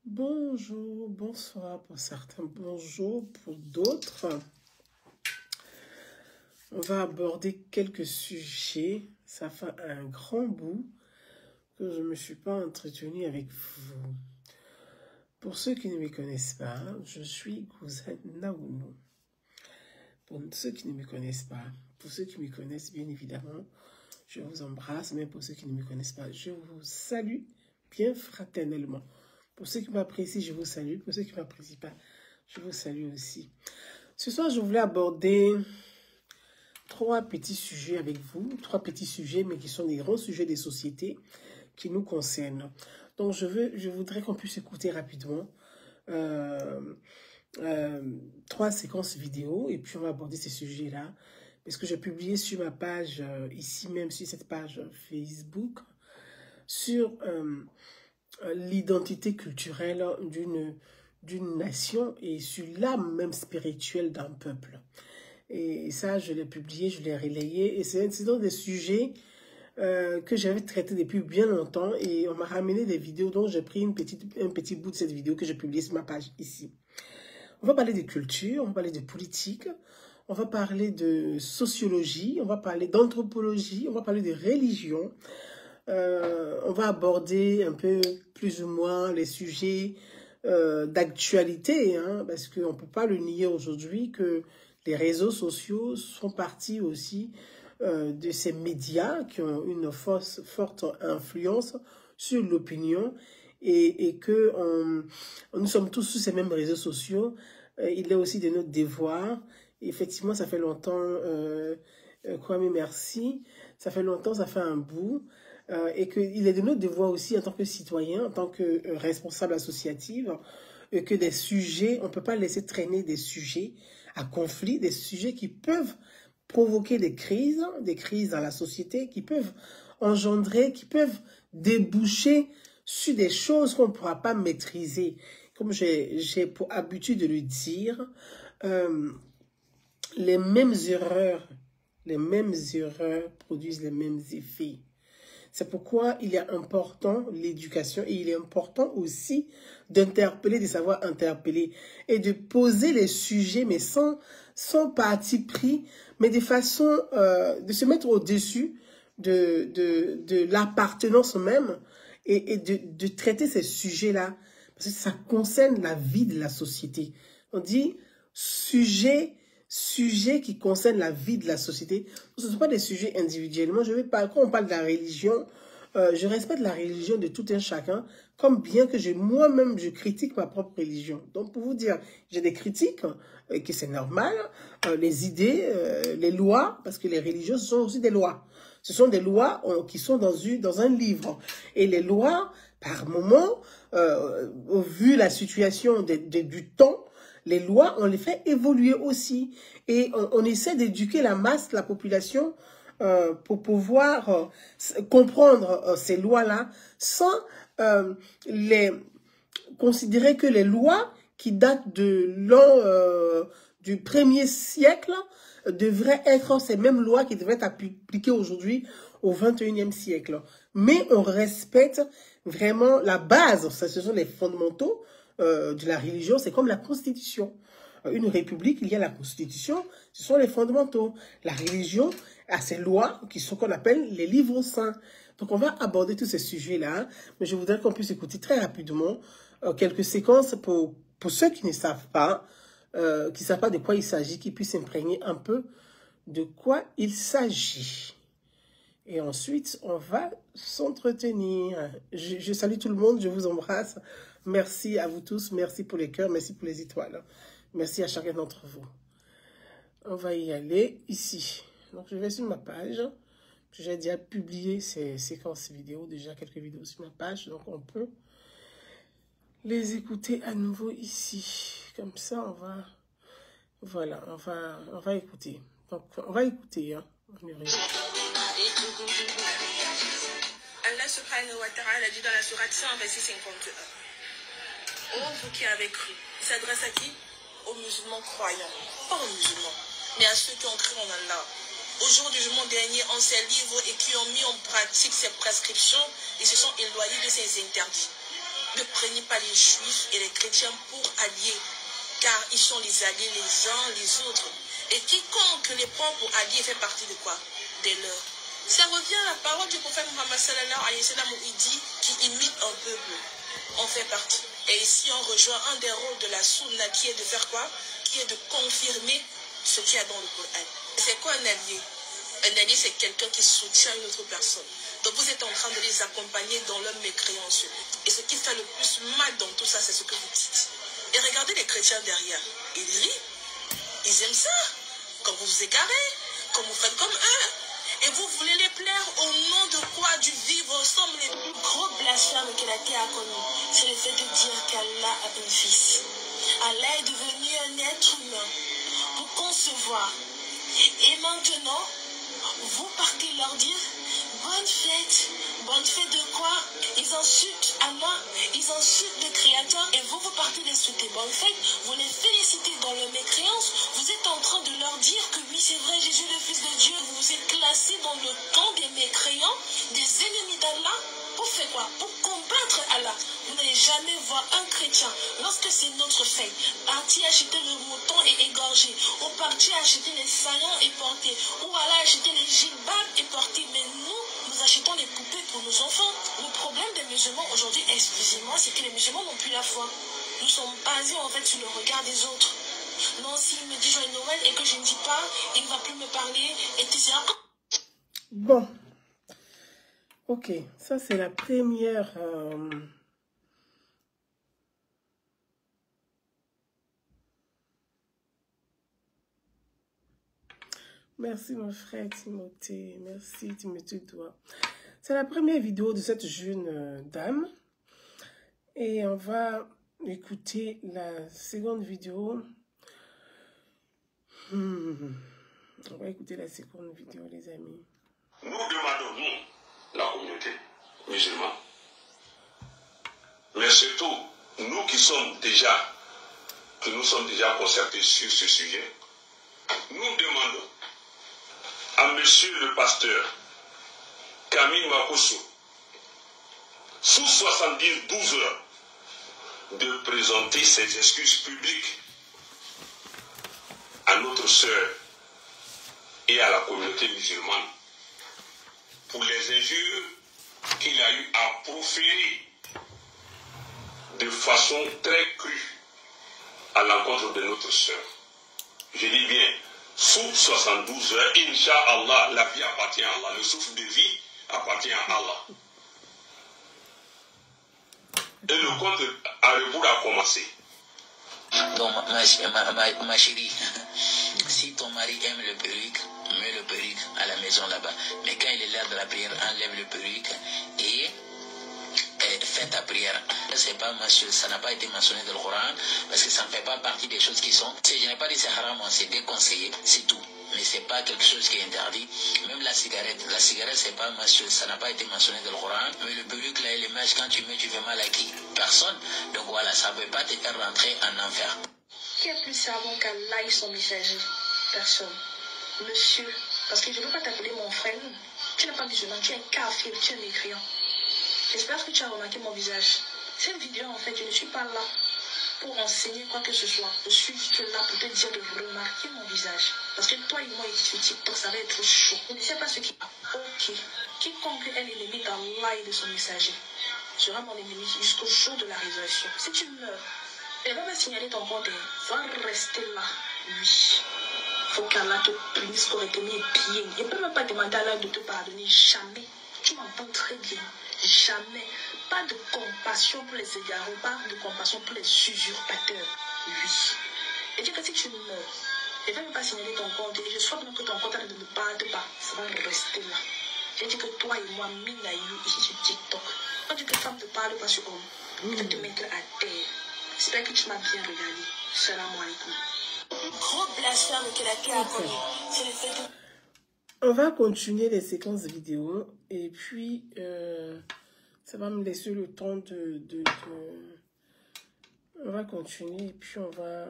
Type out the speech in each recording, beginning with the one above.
Bonjour, bonsoir pour certains, bonjour pour d'autres. On va aborder quelques sujets. Ça fait un grand bout que je ne me suis pas entretenue avec vous. Pour ceux qui ne me connaissent pas, je suis Cousin Naounou. Pour ceux qui ne me connaissent pas, pour ceux qui me connaissent bien évidemment, je vous embrasse, mais pour ceux qui ne me connaissent pas, je vous salue bien fraternellement. Pour ceux qui m'apprécient, je vous salue. Pour ceux qui ne m'apprécient pas, je vous salue aussi. Ce soir, je voulais aborder trois petits sujets avec vous. Trois petits sujets, mais qui sont des grands sujets des sociétés qui nous concernent. Donc, je voudrais qu'on puisse écouter rapidement trois séquences vidéo. Et puis, on va aborder ces sujets-là. Parce que j'ai publié sur ma page, ici même, sur cette page Facebook, sur l'identité culturelle d'une nation et sur l'âme même spirituelle d'un peuple. Et ça, je l'ai publié, je l'ai relayé. Et c'est donc des sujets que j'avais traités depuis bien longtemps. Et on m'a ramené des vidéos, donc j'ai pris un petit bout de cette vidéo que j'ai publiée sur ma page ici. On va parler de culture, on va parler de politique, on va parler de sociologie, on va parler d'anthropologie, on va parler de religion. On va aborder un peu plus ou moins les sujets d'actualité, hein, parce qu'on ne peut pas le nier aujourd'hui que les réseaux sociaux sont partie aussi de ces médias qui ont une forte influence sur l'opinion et que nous sommes tous sur ces mêmes réseaux sociaux. Il est aussi de notre devoir. Effectivement, ça fait longtemps, Kwame, merci, ça fait longtemps, ça fait un bout. Et qu'il est de notre devoir aussi en tant que citoyen, en tant que responsable associatif, que des sujets, on ne peut pas laisser traîner des sujets à conflit, des sujets qui peuvent provoquer des crises dans la société, qui peuvent engendrer, qui peuvent déboucher sur des choses qu'on ne pourra pas maîtriser. Comme j'ai pour habitude de le dire, les mêmes erreurs produisent les mêmes effets. C'est pourquoi il est important l'éducation et il est important aussi d'interpeller, de savoir interpeller et de poser les sujets, mais sans parti pris, mais de façon de se mettre au-dessus de l'appartenance même et de traiter ces sujets-là, parce que ça concerne la vie de la société. On dit sujet qui concernent la vie de la société. Ce ne sont pas des sujets individuellement. Quand on parle de la religion, je respecte la religion de tout un chacun, comme bien que moi-même, je critique ma propre religion. Donc, pour vous dire, j'ai des critiques, que c'est normal, les idées, les lois, parce que les religions, ce sont aussi des lois. Ce sont des lois qui sont dans un livre. Et les lois, par moment, au vu la situation du temps, les lois, on les fait évoluer aussi. Et on essaie d'éduquer la masse, la population, pour pouvoir comprendre ces lois-là, sans considérer que les lois qui datent de du 1er siècle devraient être ces mêmes lois qui devraient être appliquées aujourd'hui au 21e siècle. Mais on respecte vraiment la base, ce sont les fondamentaux de la religion, c'est comme la Constitution. Une république, il y a la Constitution, ce sont les fondamentaux. La religion a ses lois qui sont qu'on appelle les livres saints. Donc on va aborder tous ces sujets-là, mais je voudrais qu'on puisse écouter très rapidement quelques séquences pour ceux qui ne savent pas, de quoi il s'agit, qui puissent s'imprégner un peu de quoi il s'agit. Et ensuite, on va s'entretenir. Je salue tout le monde, je vous embrasse. Merci à vous tous, merci pour les cœurs, merci pour les étoiles. Merci à chacun d'entre vous. On va y aller ici. Donc, je vais sur ma page. J'ai déjà publié ces séquences vidéo, déjà quelques vidéos sur ma page. Donc, on peut les écouter à nouveau ici. Comme ça, on va... Voilà, on va écouter. Donc, on va écouter. Hein. Allah subhanahu wa ta'ala dit dans la sourate 100, verset 51. Oh, vous qui avez cru. Il s'adresse à qui? Aux musulmans croyants. Pas aux musulmans, mais à ceux qui ont cru en Allah. Au jour du jugement dernier, en ces livres et qui ont mis en pratique ses prescriptions et se sont éloignés de ses interdits. Ne prenez pas les juifs et les chrétiens pour alliés, car ils sont les alliés les uns les autres. Et quiconque les prend pour alliés fait partie de quoi? Des leurs. Ça revient à la parole du prophète Muhammad sallallahu alayhi wa sallam où il dit qu'il imite un peuple. On fait partie. Et ici on rejoint un des rôles de la sunna qui est de faire quoi? Qui est de confirmer ce qu'il y a dans le Coran. C'est quoi un allié? Un allié, c'est quelqu'un qui soutient une autre personne. Donc vous êtes en train de les accompagner dans leur mécréance. Et ce qui fait le plus mal dans tout ça, c'est ce que vous dites. Et regardez les chrétiens derrière. Ils rient. Ils aiment ça. Quand vous vous égarez, quand vous faites comme eux. Et vous voulez les plaire au nom de quoi? Du vivre ensemble. Les plus gros blasphèmes que la terre a connus, c'est le fait de dire qu'Allah a un fils. Allah est devenu un être humain pour concevoir. Et maintenant, vous partez leur dire bonne fête. Bonne fête de quoi? Ils insultent Allah, ils insultent le Créateur et vous partez les souhaiter bonne fête. Vous les félicitez dans leur mécréance. Vous êtes en train de leur dire que oui, c'est vrai, Jésus le Fils de Dieu. Vous êtes classés dans le camp des mécréants, des ennemis d'Allah. Pour faire quoi? Pour combattre Allah. Vous n'allez jamais voir un chrétien, lorsque c'est notre fête, partir acheter le mouton et égorger, ou partir acheter les saillants et porter, ou aller acheter les gilbabs et porter. Mais nous achetons des poupées pour nos enfants. Le problème des musulmans aujourd'hui, excusez-moi, c'est que les musulmans n'ont plus la foi. Nous sommes basés en fait sur le regard des autres. Non, s'il me dit joyeux Noël et que je ne dis pas, il ne va plus me parler, etc. Bon. Ok, ça c'est la première... Merci mon frère Timothée, merci Timothée toi. C'est la première vidéo de cette jeune dame. Et on va écouter la seconde vidéo. On va écouter la seconde vidéo les amis. Nous demandons, nous, la communauté musulmane, mais surtout, nous qui sommes déjà concertés sur ce sujet, nous demandons à monsieur le pasteur Camille Makosso, sous 72 heures, de présenter ses excuses publiques à notre sœur et à la communauté musulmane pour les injures qu'il a eu à proférer de façon très crue à l'encontre de notre sœur. Je dis bien, sous 72 heures, Inch'Allah, la vie appartient à Allah, le souffle de vie appartient à Allah. Et le compte à rebours a commencé. Donc, ma chérie, si ton mari aime le perruque, mets le perruque à la maison là-bas. Mais quand il est l'heure de la prière, enlève le perruque et fais ta prière. C'est pas mentionné, ça n'a pas été mentionné dans le Coran parce que ça ne fait pas partie des choses qui sont. Je n'ai pas dit c'est haram, c'est déconseillé, c'est tout. Mais c'est pas quelque chose qui est interdit. Même la cigarette c'est pas mentionné, ça n'a pas été mentionné dans le Coran. Mais le perruque là et les mèches, quand tu mets, tu fais mal à qui? Personne. Donc voilà, ça ne peut pas te faire rentrer en enfer. Qui est plus savant qu'Allah et son messager? Personne. Monsieur, parce que je ne veux pas t'appeler mon frère. Tu n'es pas musulman, tu es kafir, tu es mécréant. J'espère que tu as remarqué mon visage. Cette vidéo, en fait, je ne suis pas là pour enseigner quoi que ce soit. Je suis juste là pour te dire de remarquer mon visage. Parce que toi et moi, sur TikTok, ça va être chaud. Je ne sais pas ce qui... Ok. Quiconque est l'ennemi d'Allah et de son messager sera mon ennemi jusqu'au jour de la résurrection. Si tu meurs, elle va me signaler ton compte. Va rester là. Oui. Faut qu'Allah te punisse correctement et bien. Je ne peux même pas demander à Allah de te pardonner. Jamais. Tu m'entends très bien. Jamais. Pas de compassion pour les égarés, pas de compassion pour les usurpateurs. Oui. Et dis que si tu meurs, je ne vais même pas signaler ton compte et je souhaite même que ton compte ne parte pas. Ça va rester là. J'ai dit que toi et moi, Minaïou, ici sur TikTok, quand tu que femme ne parle pas sur homme, je te mettrai à terre. J'espère que tu m'as bien regardé. Salam alaikum. Gros blasphème que la terre a connu, c'est le fait de... On va continuer les séquences vidéo et puis ça va me laisser le temps on va continuer et puis on va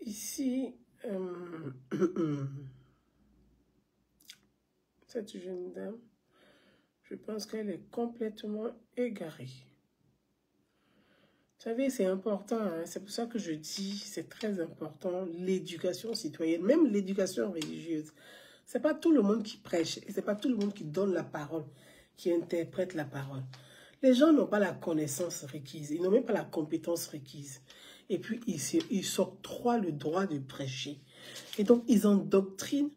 ici cette jeune dame, je pense qu'elle est complètement égarée. savez, c'est important, hein? C'est pour ça que je dis, c'est très important, l'éducation citoyenne, même l'éducation religieuse. C'est pas tout le monde qui prêche, et c'est pas tout le monde qui donne la parole, qui interprète la parole. Les gens n'ont pas la connaissance requise, ils n'ont même pas la compétence requise. Et puis, ils s'octroient le droit de prêcher. Et donc, ils endoctrinent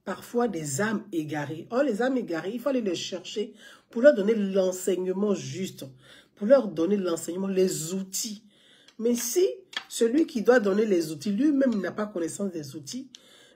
parfois des âmes égarées. Or, les âmes égarées, il faut aller les chercher pour leur donner l'enseignement juste, pour leur donner l'enseignement, les outils. Mais si celui qui doit donner les outils, lui-même n'a pas connaissance des outils,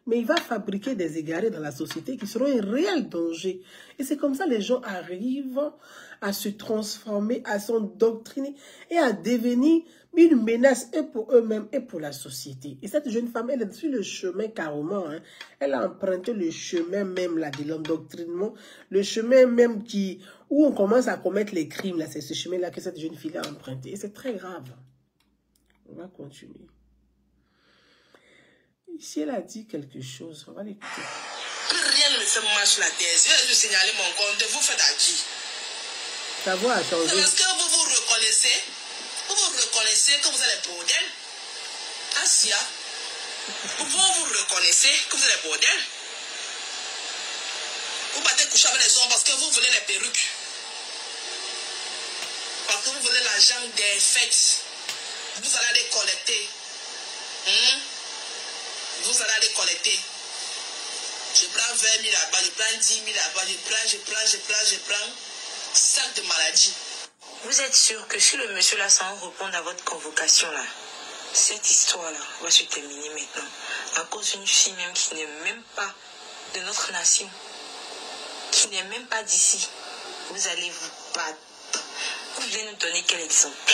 mais il va fabriquer des égarés dans la société qui seront un réel danger. Et c'est comme ça que les gens arrivent à se transformer, à s'endoctriner et à devenir une menace et pour eux-mêmes et pour la société. Et cette jeune femme, elle est sur le chemin carrément. Hein. Elle a emprunté le chemin même là, de l'endoctrinement, le chemin même où on commence à commettre les crimes. C'est ce chemin-là que cette jeune fille a emprunté. Et c'est très grave. On va continuer. Ici, elle a dit quelque chose. On va l'écouter. Rien ne me fait mal sur la tête. Je vais vous signaler mon compte. Vous faites agir. Ta voix a changé. Est-ce que vous vous reconnaissez? Vous vous reconnaissez que vous êtes les bordels? Asia, vous vous reconnaissez que vous êtes les bordels? Vous battez coucher avec les hommes parce que vous voulez les perruques. Parce que vous voulez l'argent des fêtes. Vous allez les collecter. Vous allez les collecter. Je prends 20 000 là-bas, je prends 10 000 là-bas, je prends sac de maladie. Vous êtes sûr que si le monsieur là sans répondre à votre convocation là, cette histoire là va se terminer maintenant à cause d'une fille même qui n'est même pas de notre nation, qui n'est même pas d'ici. Vous allez vous battre. Vous voulez nous donner quel exemple?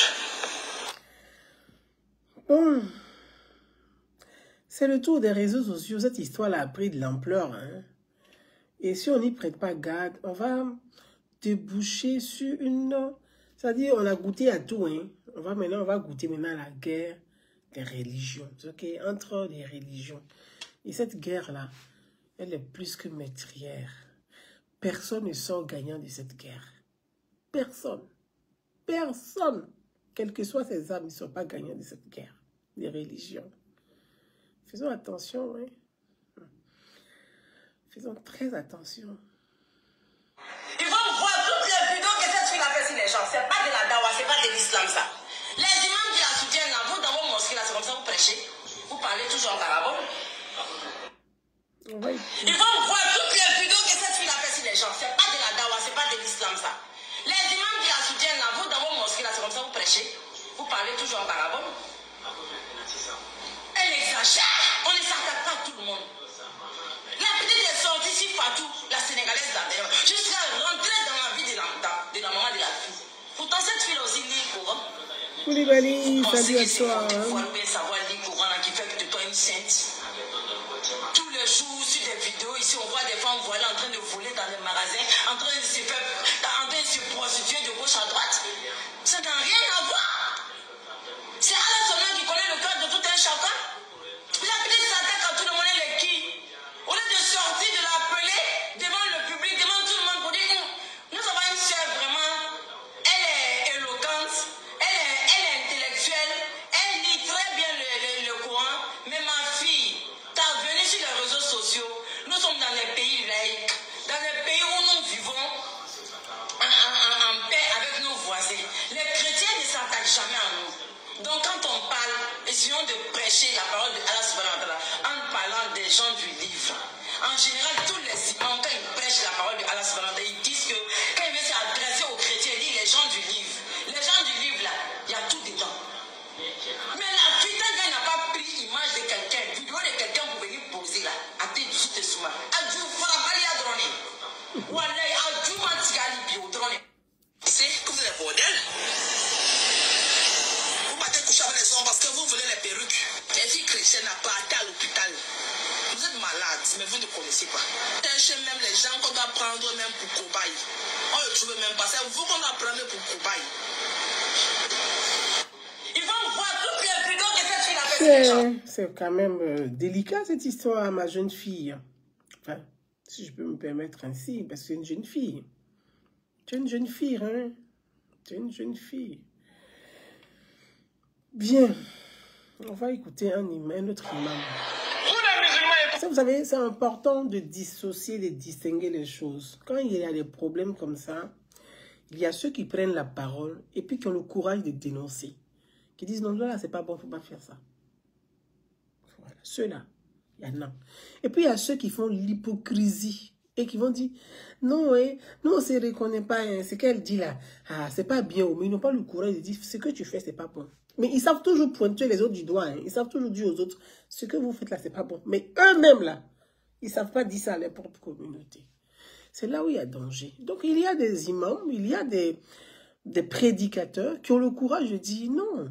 C'est le tour des réseaux sociaux. Cette histoire-là a pris de l'ampleur. Hein? Et si on n'y prête pas garde, on va déboucher sur une... C'est-à-dire, on a goûté à tout. Hein? On va goûter maintenant à la guerre des religions. Okay? Entre les religions. Et cette guerre-là, elle est plus que meurtrière. Personne ne sort gagnant de cette guerre. Personne. Personne. Quelles que soient ces âmes, ils ne sont pas gagnants de cette guerre des religions. Faisons attention, oui. Faisons très attention. Ils vont voir toutes les vidéos que cette fille a fait sur les gens. C'est pas de la dawa, c'est pas de l'islam, ça. Les imams qui la soutiennent, là, vous dans vos mosquées, là, c'est comme ça, vous prêchez. Vous parlez toujours en arabe. Oui. Ils vont voir toutes les vidéos que cette fille a fait sur les gens. C'est pas de la dawa, c'est pas de l'islam, ça. Les imams qui la soutiennent, là, vous dans vos mosquées, là, c'est comme ça, vous prêchez. Vous parlez toujours en arabe. Elle exagère. On ne s'attaque pas à tout le monde. La petite est sortie si partout, la sénégalaise là d'ailleurs, jusqu'à rentrer dans la vie de la maman de la fille. Pourtant, cette fille aussi lit le Coran. Koulibaly, salut à toi. Il faut bien savoir lire le Coran qui fait de toi une sainte. Tous les jours, sur des vidéos, ici, on voit des femmes voilées en train de voler dans des magasins, en train de se prostituer de gauche à droite. Ça n'a rien à voir. C'est Allah seulement qui connaît le cœur de tout un chacun. La petite s'attaque à tout le monde, elle est qui? Au lieu de sortir, de l'appeler devant le public, devant tout le monde pour dire nous avons une soeur vraiment, elle est éloquente, elle est intellectuelle, elle lit très bien le Coran, mais ma fille, t'as venu sur les réseaux sociaux, nous sommes dans des pays laïcs, dans des pays où nous vivons en paix avec nos voisins. Les chrétiens ne s'attaquent jamais à nous. Donc quand on parle, essayons de prêcher la parole de Allah subhanahu wa ta'ala en parlant des gens du livre. En général, tous les imams, quand ils prêchent la parole de Allah subhanahu wa ta'ala, ils disent que quand ils veulent s'adresser aux chrétiens, ils disent les gens du livre. Les gens du livre là, il y a tout dedans. Mais la putain elle n'a pas pris image de quelqu'un, vidéo de quelqu'un pour venir poser là, à tes 18 souma. Adjou farabali a droné. Wallah, adjou matigali bio droné. C'est que vous êtes bordel. Parce que vous voulez les perruques. Les filles chrétiennes n'ont pas été à l'hôpital. Vous êtes malade, mais vous ne connaissez pas. Cherchez même les gens qu'on doit prendre même pour cobaye. On ne le trouve même pas. C'est vous qu'on doit prendre pour cobaye. Ils vont voir toutes les vidéos que cette fille a fait. C'est quand même délicat cette histoire, ma jeune fille. Enfin, si je peux me permettre ainsi, parce que c'est une jeune fille. Tu es une jeune fille, hein? Tu es une jeune fille. Bien, on va écouter un autre imam. Vous savez, c'est important de dissocier, de distinguer les choses. Quand il y a des problèmes comme ça, il y a ceux qui prennent la parole et puis qui ont le courage de dénoncer. Qui disent non, là, c'est pas bon, il ne faut pas faire ça. Voilà, ceux-là, il y en a. Et puis il y a ceux qui font l'hypocrisie et qui vont dire non, nous on ne se reconnaît pas, hein, ce qu'elle dit là, ah, c'est pas bien, mais ils n'ont pas le courage de dire ce que tu fais, c'est pas bon. Mais ils savent toujours pointer les autres du doigt, hein. Ils savent toujours dire aux autres ce que vous faites là, c'est pas bon. Mais eux-mêmes là, ils ne savent pas dire ça à leur propre communauté. C'est là où il y a danger. Donc il y a des imams, il y a des prédicateurs qui ont le courage de dire non.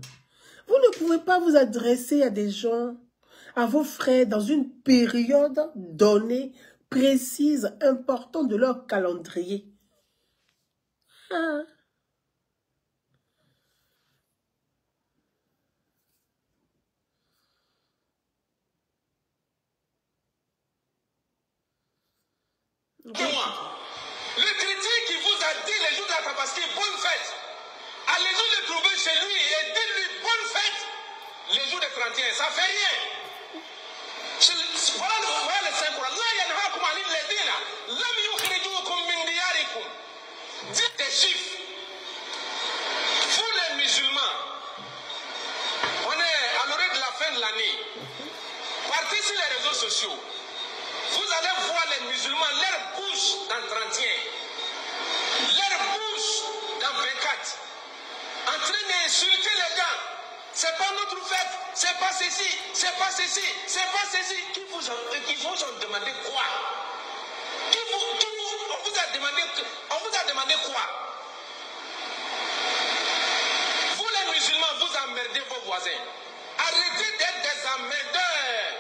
Vous ne pouvez pas vous adresser à des gens, à vos frères, dans une période donnée, précise, importante de leur calendrier. Ah. Le chrétien qui vous a dit les jours de la Tabaski, bonne fête. Allez-vous le trouver chez lui et dites-lui bonne fête. Les jours de 31, ça fait rien. Voilà le Saint-Coran. Dites des chiffres. Vous les musulmans, on est à l'heure de la fin de l'année. Partez sur les réseaux sociaux. Vous allez voir les musulmans, leur bouche dans 31, leur bouche dans 24, en train d'insulter les gens. C'est pas notre fête, c'est pas ceci, c'est pas ceci, c'est pas ceci. On vous a demandé quoi? On vous a demandé quoi? Vous les musulmans, vous emmerdez vos voisins. Arrêtez d'être des emmerdeurs.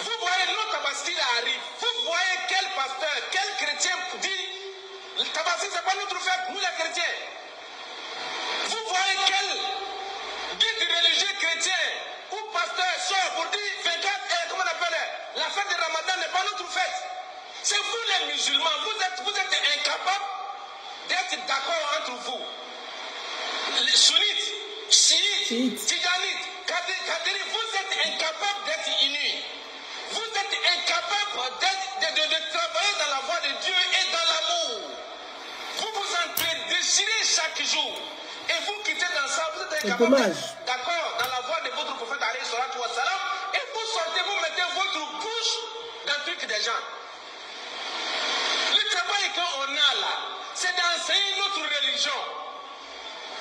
Vous voyez, notre Tabaski arrive. Vous voyez quel pasteur, quel chrétien dit le Tabaski, c'est pas notre fête, nous les chrétiens. Vous voyez quel guide religieux chrétien ou pasteur sort pour dire 24, comment on appelle, la fête de Ramadan n'est pas notre fête. C'est vous les musulmans, vous êtes incapables d'être d'accord entre vous. Les sunnites, chiites, tidjanites, kadiri, vous êtes incapables d'être unis. Vous êtes incapables de travailler dans la voie de Dieu et dans l'amour. Vous vous déchirez chaque jour. Et vous quittez dans ça, vous êtes incapables d'être d'accord dans la voie de votre prophète alayhi salatu wa salam. Et vous sortez, vous mettez votre bouche dans le truc des gens. Le travail qu'on a là, c'est d'enseigner notre religion.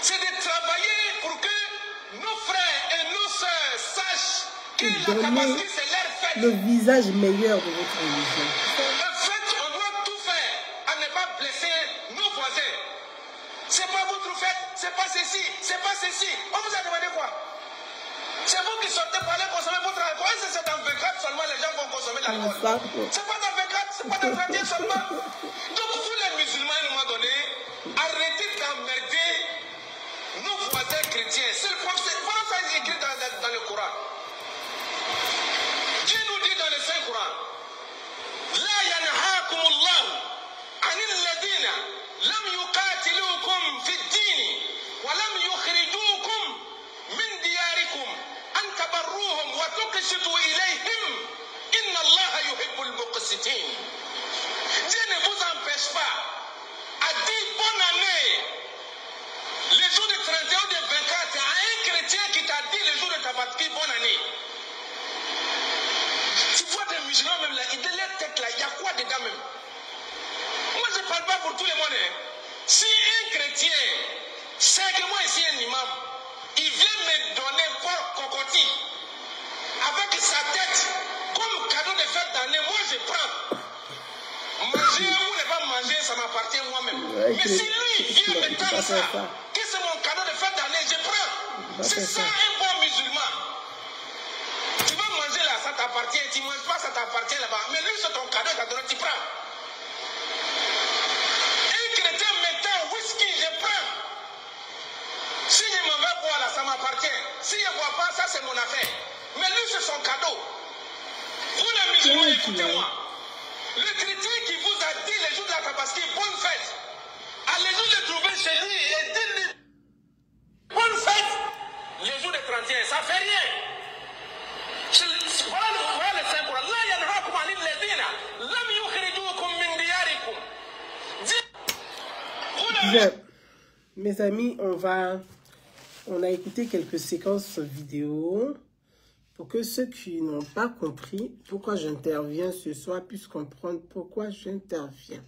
C'est de travailler pour que nos frères et nos sœurs sachent que la Tabaski, c'est leur fête. Le visage meilleur de votre religion. En fait, on doit tout faire à ne pas blesser nos voisins. C'est pas votre fête, c'est pas ceci, c'est pas ceci. On vous a demandé quoi? C'est vous qui sortez pour aller consommer votre alcool. C'est dans 24 seulement les gens vont consommer l'alcool. C'est pas dans 24, c'est pas dans 31 seulement. Donc vous les musulmans, à un moment donné, arrêtez d'emmerder nos voisins chrétiens. C'est le problème, ça est écrit dans le Coran. Dieu nous dit dans le Saint-Coran, La yanhaakum Allah anil ladina lam yuqatilukum fid dini wa lam yukhrijukum min diyarikum an tabarruhum wa tuqsitu ilayhim inna Allah yuhibbul muqsitin. Dieu ne vous empêche pas à dire bonne année les jours de 31 ou de 24 à un chrétien qui t'a dit le jour de Tabaski bonne année. Tu vois des musulmans même là, ils ont leur tête là, il y a quoi dedans même? Moi je ne parle pas pour tout le monde. Hein. Si un chrétien, c'est que moi ici un imam, il vient me donner fort cocotti avec sa tête comme cadeau de fête d'année, moi je prends. Manger ou ne pas manger, ça m'appartient moi-même. Mais si lui vient me donner ça, que c'est mon cadeau de fête d'année, je prends. C'est ça un bon musulman. Tu vas manger là, ça t'appartient. Tu ne manges pas, ça t'appartient là-bas. Mais lui, c'est ton cadeau, tu prends. Un chrétien mettant whisky, je prends. Si je m'en vais boire là, ça m'appartient. Si je ne bois pas, ça c'est mon affaire. Mais lui, c'est son cadeau. Vous les musulmans, écoutez-moi. Le chrétien qui vous a dit les jours de la Tabaski, bonne fête. Allez-vous le trouver chez lui et dites-lui bonne fête. Bien, mes amis, on a écouté quelques séquences vidéo pour que ceux qui n'ont pas compris pourquoi j'interviens ce soir puissent comprendre pourquoi j'interviens.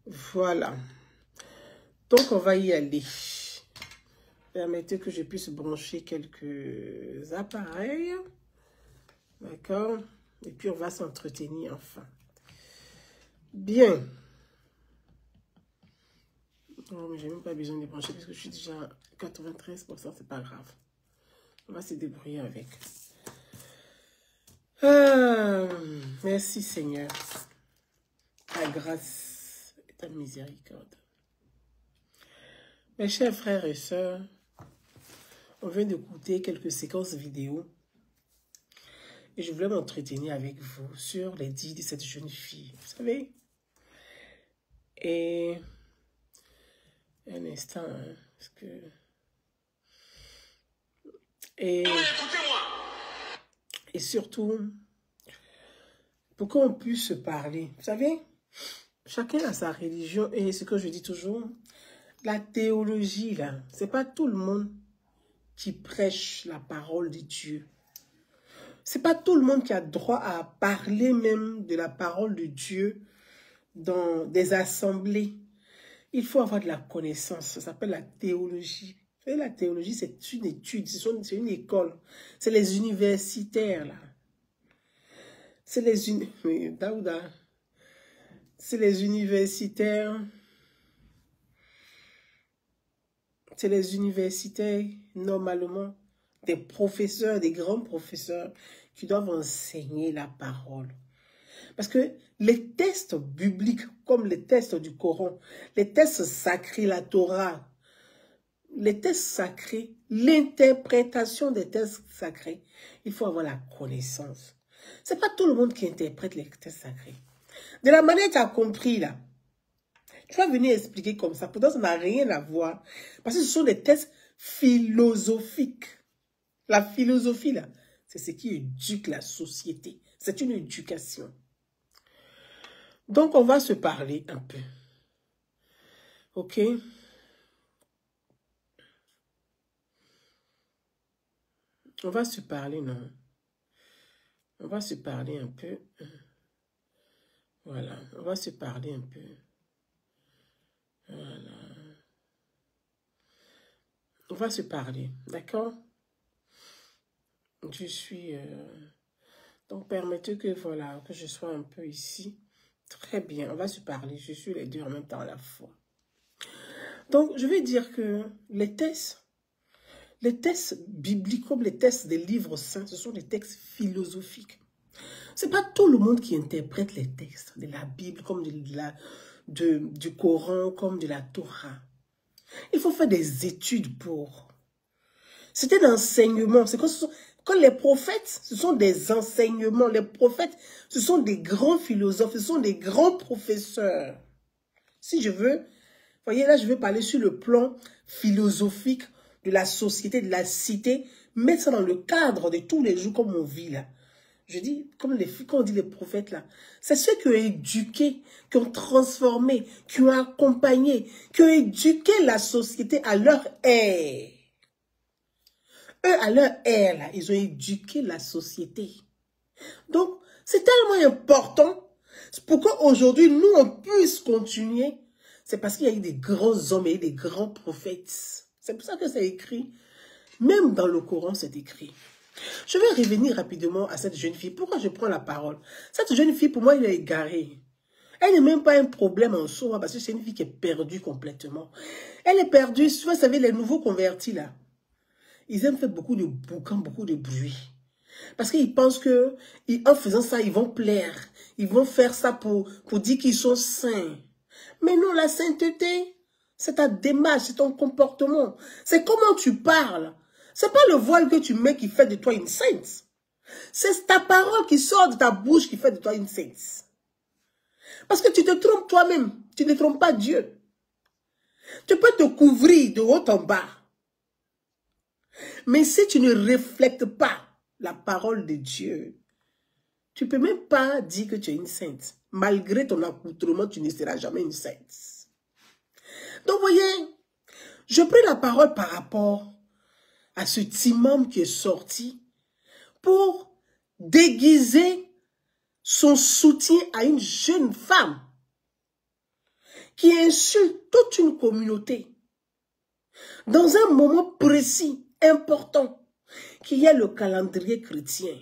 Voilà. Donc, on va y aller. Permettez que je puisse brancher quelques appareils. D'accord? Et puis, on va s'entretenir enfin. Bien. Non, mais j'ai même pas besoin de brancher parce que je suis déjà à 93%, c'est pas grave. On va se débrouiller avec. Merci Seigneur. Ta grâce et ta miséricorde. Mes chers frères et sœurs, on vient d'écouter quelques séquences vidéo et je voulais m'entretenir avec vous sur les dits de cette jeune fille. Vous savez? Et un instant, hein, parce que... Et surtout, pour qu'on puisse se parler. Vous savez, chacun a sa religion et ce que je dis toujours, la théologie, là, c'est pas tout le monde qui prêche la parole de Dieu. C'est pas tout le monde qui a droit à parler même de la parole de Dieu dans des assemblées. Il faut avoir de la connaissance. Ça s'appelle la théologie. Vous savez, la théologie, c'est une étude, c'est une école. C'est les universitaires, là. C'est les C'est les universitaires. C'est les universitaires, normalement, des professeurs, des grands professeurs qui doivent enseigner la parole. Parce que les textes bibliques, comme les textes du Coran, les textes sacrés, la Torah, les textes sacrés, l'interprétation des textes sacrés, il faut avoir la connaissance. C'est pas tout le monde qui interprète les textes sacrés. De la manière que tu as compris là, tu vas venir expliquer comme ça, pourtant ça n'a rien à voir. Parce que ce sont des textes philosophiques. La philosophie là, c'est ce qui éduque la société. C'est une éducation. Donc, on va se parler un peu. Ok? On va se parler, non? On va se parler un peu. Voilà, on va se parler un peu. Voilà. On va se parler, d'accord? Je suis... Donc, permettez que, voilà, que je sois un peu ici. Très bien, on va se parler. Je suis les deux en même temps à la fois. Donc, je vais dire que les textes bibliques, comme les textes des livres saints, ce sont des textes philosophiques. C'est pas tout le monde qui interprète les textes de la Bible, comme du Coran, comme de la Torah. Il faut faire des études pour. C'est un enseignement. C'est quand les prophètes, ce sont des enseignements. Les prophètes, ce sont des grands philosophes, ce sont des grands professeurs. Si je veux, voyez là, je vais parler sur le plan philosophique de la société, de la cité, mettre ça dans le cadre de tous les jours comme on vit là. Je dis, comme quand on dit les prophètes là, c'est ceux qui ont éduqué, qui ont transformé, qui ont accompagné, qui ont éduqué la société à leur ère. Eux, à leur ère, là, ils ont éduqué la société. Donc, c'est tellement important pour qu'aujourd'hui, nous, on puisse continuer. C'est parce qu'il y a eu des grands hommes et des grands prophètes. C'est pour ça que c'est écrit. Même dans le Coran, c'est écrit. Je vais revenir rapidement à cette jeune fille. Pourquoi je prends la parole? Cette jeune fille, pour moi, elle est égarée. Elle n'est même pas un problème en soi, parce que c'est une fille qui est perdue complètement. Elle est perdue, vous savez, les nouveaux convertis, là. Ils aiment faire beaucoup de boucan, beaucoup de bruit. Parce qu'ils pensent que, en faisant ça, ils vont plaire. Ils vont faire ça pour dire qu'ils sont saints. Mais non, la sainteté, c'est ta démarche, c'est ton comportement. C'est comment tu parles. C'est pas le voile que tu mets qui fait de toi une sainte. C'est ta parole qui sort de ta bouche qui fait de toi une sainte. Parce que tu te trompes toi-même. Tu ne trompes pas Dieu. Tu peux te couvrir de haut en bas. Mais si tu ne reflètes pas la parole de Dieu, tu ne peux même pas dire que tu es une sainte. Malgré ton accoutrement, tu ne seras jamais une sainte. Donc, vous voyez, je prends la parole par rapport à cet imam qui est sorti pour déguiser son soutien à une jeune femme qui insulte toute une communauté dans un moment précis, important, qui est le calendrier chrétien.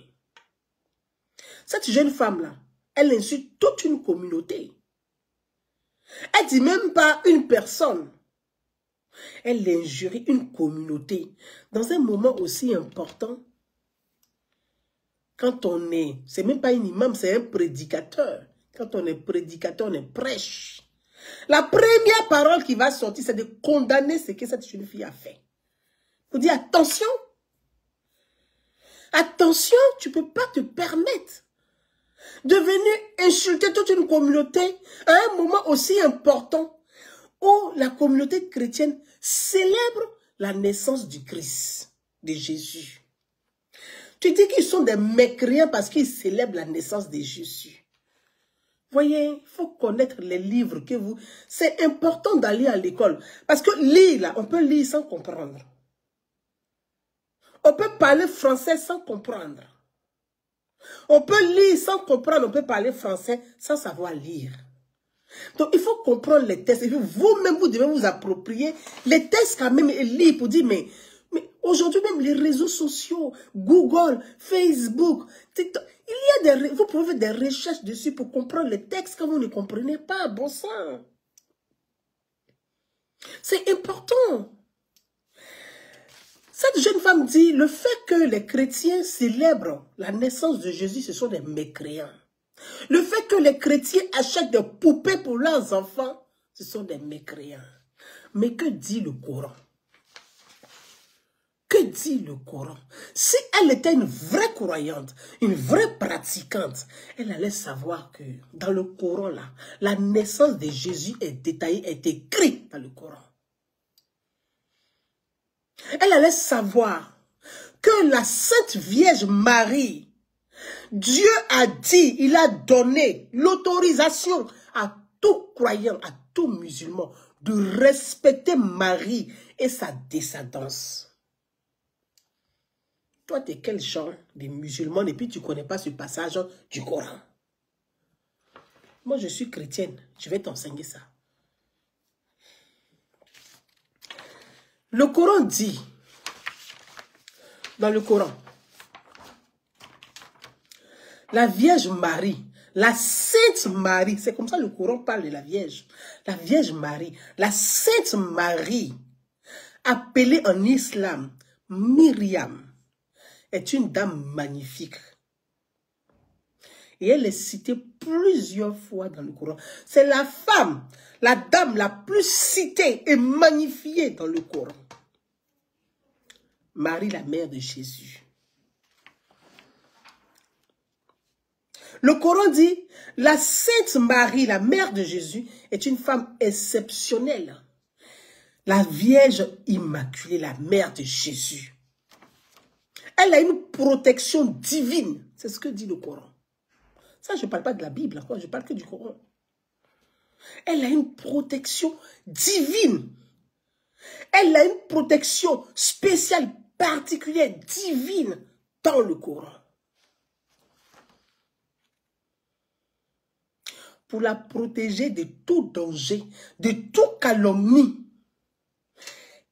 Cette jeune femme-là, elle insulte toute une communauté. Elle ne dit même pas une personne. Elle injurie une communauté dans un moment aussi important. Quand on est, c'est même pas un imam, c'est un prédicateur. Quand on est prédicateur, on est prêche. La première parole qui va sortir, c'est de condamner ce que cette jeune fille a fait. Vous dire attention. Attention, tu ne peux pas te permettre de venir insulter toute une communauté à un moment aussi important où la communauté chrétienne célèbre la naissance du Christ, de Jésus. Tu dis qu'ils sont des mécréants parce qu'ils célèbrent la naissance de Jésus. Voyez, il faut connaître les livres que vous... C'est important d'aller à l'école. Parce que lire, là, on peut lire sans comprendre. On peut parler français sans comprendre. On peut lire sans comprendre, on peut parler français sans savoir lire. Donc, il faut comprendre les textes. Et vous-même, vous devez vous approprier les textes quand même et lire pour dire, mais aujourd'hui même, les réseaux sociaux, Google, Facebook, TikTok, vous pouvez faire des recherches dessus pour comprendre les textes quand vous ne comprenez pas, bon sang. C'est important. Cette jeune femme dit, le fait que les chrétiens célèbrent la naissance de Jésus, ce sont des mécréants. Le fait que les chrétiens achètent des poupées pour leurs enfants, ce sont des mécréants. Mais que dit le Coran? Que dit le Coran? Si elle était une vraie croyante, une vraie pratiquante, elle allait savoir que dans le Coran, là, la naissance de Jésus est détaillée, est écrite dans le Coran. Elle allait savoir que la Sainte Vierge Marie, Dieu a dit, il a donné l'autorisation à tout croyant, à tout musulman, de respecter Marie et sa descendance. Toi, tu es quel genre de musulman et puis tu ne connais pas ce passage du Coran? Moi, je suis chrétienne. Je vais t'enseigner ça. Le Coran dit, dans le Coran, la Vierge Marie, la Sainte Marie, c'est comme ça le Coran parle de la Vierge. La Vierge Marie, la Sainte Marie, appelée en islam Myriam, est une dame magnifique. Et elle est citée plusieurs fois dans le Coran. C'est la femme, la dame la plus citée et magnifiée dans le Coran. Marie, la mère de Jésus. Le Coran dit, la Sainte Marie, la mère de Jésus, est une femme exceptionnelle. La Vierge Immaculée, la mère de Jésus. Elle a une protection divine. C'est ce que dit le Coran. Ça, je ne parle pas de la Bible, encore, je parle que du Coran. Elle a une protection divine. Elle a une protection spéciale, particulière, divine dans le Coran. Pour la protéger de tout danger, de toute calomnie.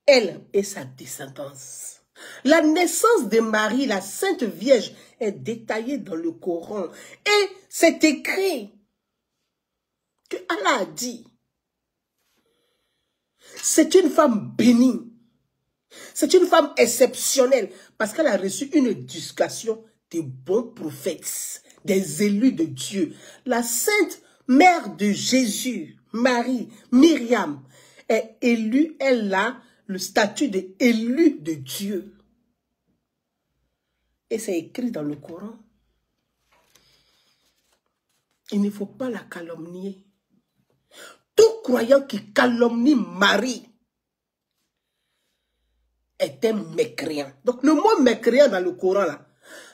Elle et sa descendance. La naissance de Marie, la Sainte Vierge, est détaillée dans le Coran. Et c'est écrit que Allah a dit. C'est une femme bénie. C'est une femme exceptionnelle parce qu'elle a reçu une éducation des bons prophètes, des élus de Dieu. La Sainte Mère de Jésus, Marie, Myriam, est élue, elle a le statut d'élu de Dieu. Et c'est écrit dans le Coran. Il ne faut pas la calomnier. Tout croyant qui calomnie Marie est un mécréant. Donc le mot mécréant dans le Coran, là,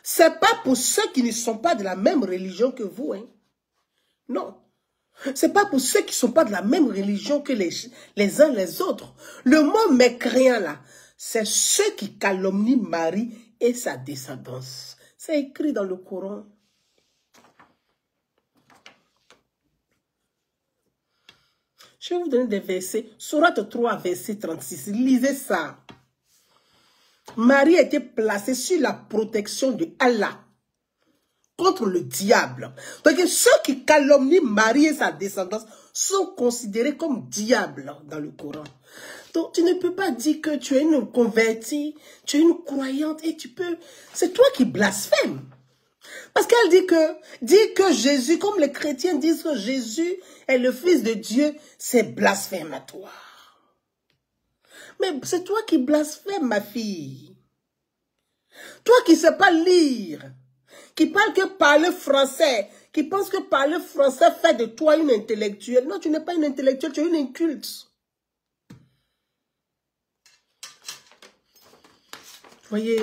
c'est pas pour ceux qui ne sont pas de la même religion que vous. Hein. Non. C'est pas pour ceux qui ne sont pas de la même religion que les uns les autres. Le mot mécréant là, c'est ceux qui calomnient Marie et sa descendance. C'est écrit dans le Coran. Je vais vous donner des versets. Sourate 3, verset 36. Lisez ça. Marie a été placée sur la protection de Allah contre le diable. Donc ceux qui calomnient Marie et sa descendance sont considérés comme diables dans le Coran. Donc tu ne peux pas dire que tu es une convertie, tu es une croyante et tu peux... C'est toi qui blasphèmes. Parce qu'elle dit que Jésus, comme les chrétiens disent que Jésus est le Fils de Dieu, c'est blasphématoire. Mais c'est toi qui blasphèmes, ma fille. Toi qui ne sais pas lire, qui parle que parler français, qui pense que parler français fait de toi une intellectuelle. Non, tu n'es pas une intellectuelle, tu es une inculte. Voyez,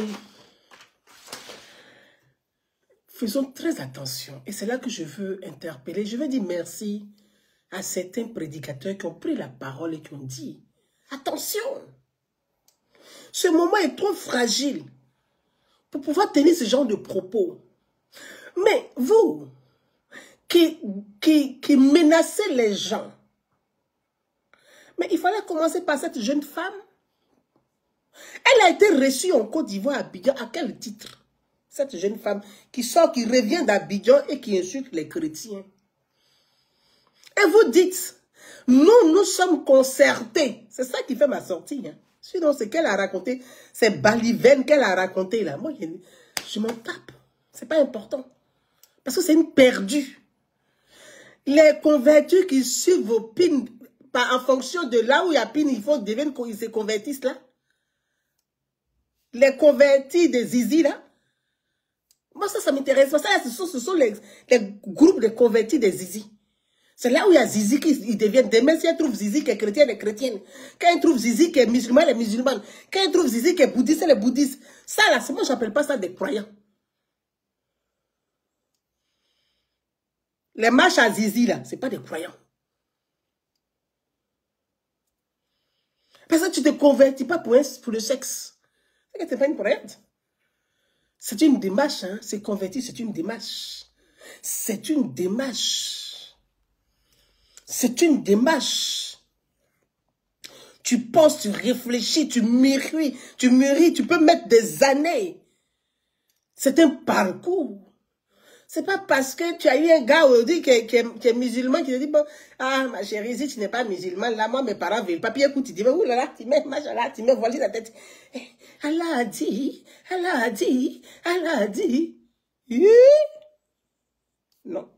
faisons très attention. Et c'est là que je veux interpeller. Je veux dire merci à certains prédicateurs qui ont pris la parole et qui ont dit, attention, ce moment est trop fragile pour pouvoir tenir ce genre de propos. Mais vous, qui menacez les gens, mais il fallait commencer par cette jeune femme. Elle a été reçue en Côte d'Ivoire à Abidjan. À quel titre? Cette jeune femme qui sort, qui revient d'Abidjan et qui insulte les chrétiens. Et vous dites, nous sommes concertés. C'est ça qui fait ma sortie. Hein. Sinon, ce qu'elle a raconté, c'est balivaine qu'elle a raconté là. Moi, je m'en tape. C'est pas important. Parce que c'est une perdue. Les convertis qui suivent vos pins, en fonction de là où il y a pin, il faut devenir qu'ils se convertissent là. Les convertis des zizi là. Moi, ça m'intéresse. Ça, ce sont les groupes de convertis des zizi. C'est là où il y a zizi qui deviennent. Demain, si elle trouve zizi qui est chrétien, elle est chrétienne. Quand elle trouve zizi qui est musulman, elle est musulmane. Quand elle trouve zizi qui est bouddhiste, elle est bouddhiste. Ça là, moi, je n'appelle pas ça des croyants. Les marches à zizi là, ce n'est pas des croyants. Parce que tu ne te convertis pas pour le sexe. Ce n'est pas une croyante. C'est une démarche, hein. Se convertir, c'est une démarche. C'est une démarche. C'est une démarche. Tu penses, tu réfléchis, tu mûris, tu peux mettre des années. C'est un parcours. C'est pas parce que tu as eu un gars aujourd'hui qui est musulman qui te dit, bon, ah, ma chérie, si tu n'es pas musulman, là, moi, mes parents veulent pas. Puis écoute, tu dis, mais oulala, tu mets, machallah, tu mets, voilà la tête. Allah a dit, Allah a dit, Allah a dit. Non.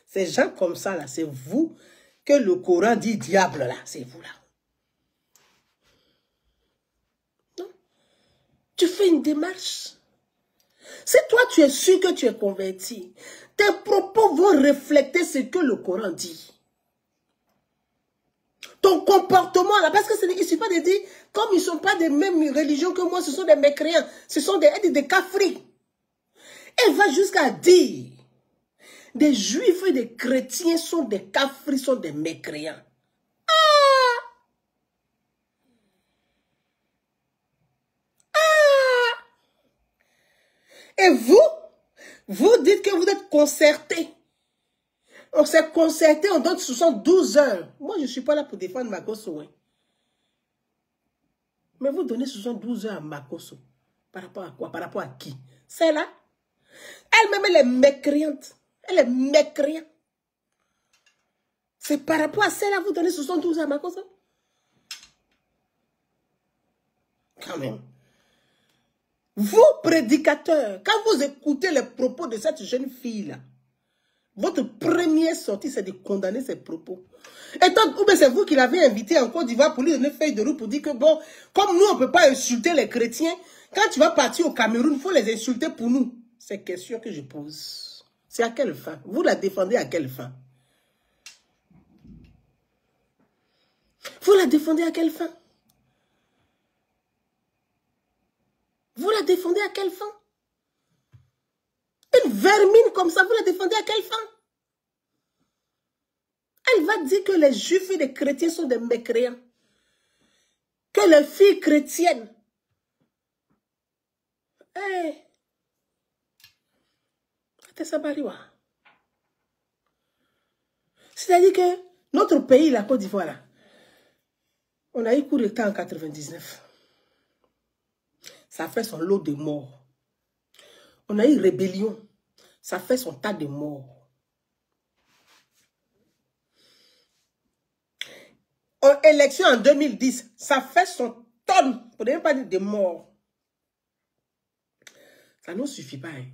Ces gens comme ça, là, c'est vous que le Coran dit diable, là, c'est vous, là. Non. Tu fais une démarche. Si toi, tu es sûr que tu es converti, tes propos vont refléter ce que le Coran dit. Ton comportement, là, parce que il ne suffit pas de dire, comme ils ne sont pas des mêmes religions que moi, ce sont des mécréants, ce sont des kafris. Elle va jusqu'à dire, des juifs et des chrétiens sont des kafris, sont des mécréants. Et vous dites que vous êtes concertés. On s'est concerté, on donne 72 heures. Moi, je ne suis pas là pour défendre Makosso. Hein. Mais vous donnez 72 heures à Makosso. Par rapport à quoi? Par rapport à qui? C'est là. Elle-même, elle est mécréante. Elle est mécréante. C'est par rapport à celle-là, vous donnez 72 heures à Makosso? Quand même. Vous, prédicateurs, quand vous écoutez les propos de cette jeune fille-là, votre première sortie, c'est de condamner ses propos. Et tant, ou bien c'est vous qui l'avez invité en Côte d'Ivoire pour lui donner une feuille de route pour dire que bon, comme nous, on ne peut pas insulter les chrétiens, quand tu vas partir au Cameroun, il faut les insulter pour nous. C'est une question que je pose. C'est à quelle fin? Vous la défendez à quelle fin? Vous la défendez à quelle fin? Vous la défendez à quelle fin? Une vermine comme ça, vous la défendez à quelle fin? il va dire que les juifs et les chrétiens sont des mécréants. Que les filles chrétiennes. C'est-à-dire que notre pays, la Côte d'Ivoire, là, on a eu coup d'État en 99. Ça fait son lot de morts. On a eu rébellion. Ça fait son tas de morts. Élection en 2010, ça fait son tonne, pour ne même pas dire de morts. Ça ne nous suffit pas. Hein.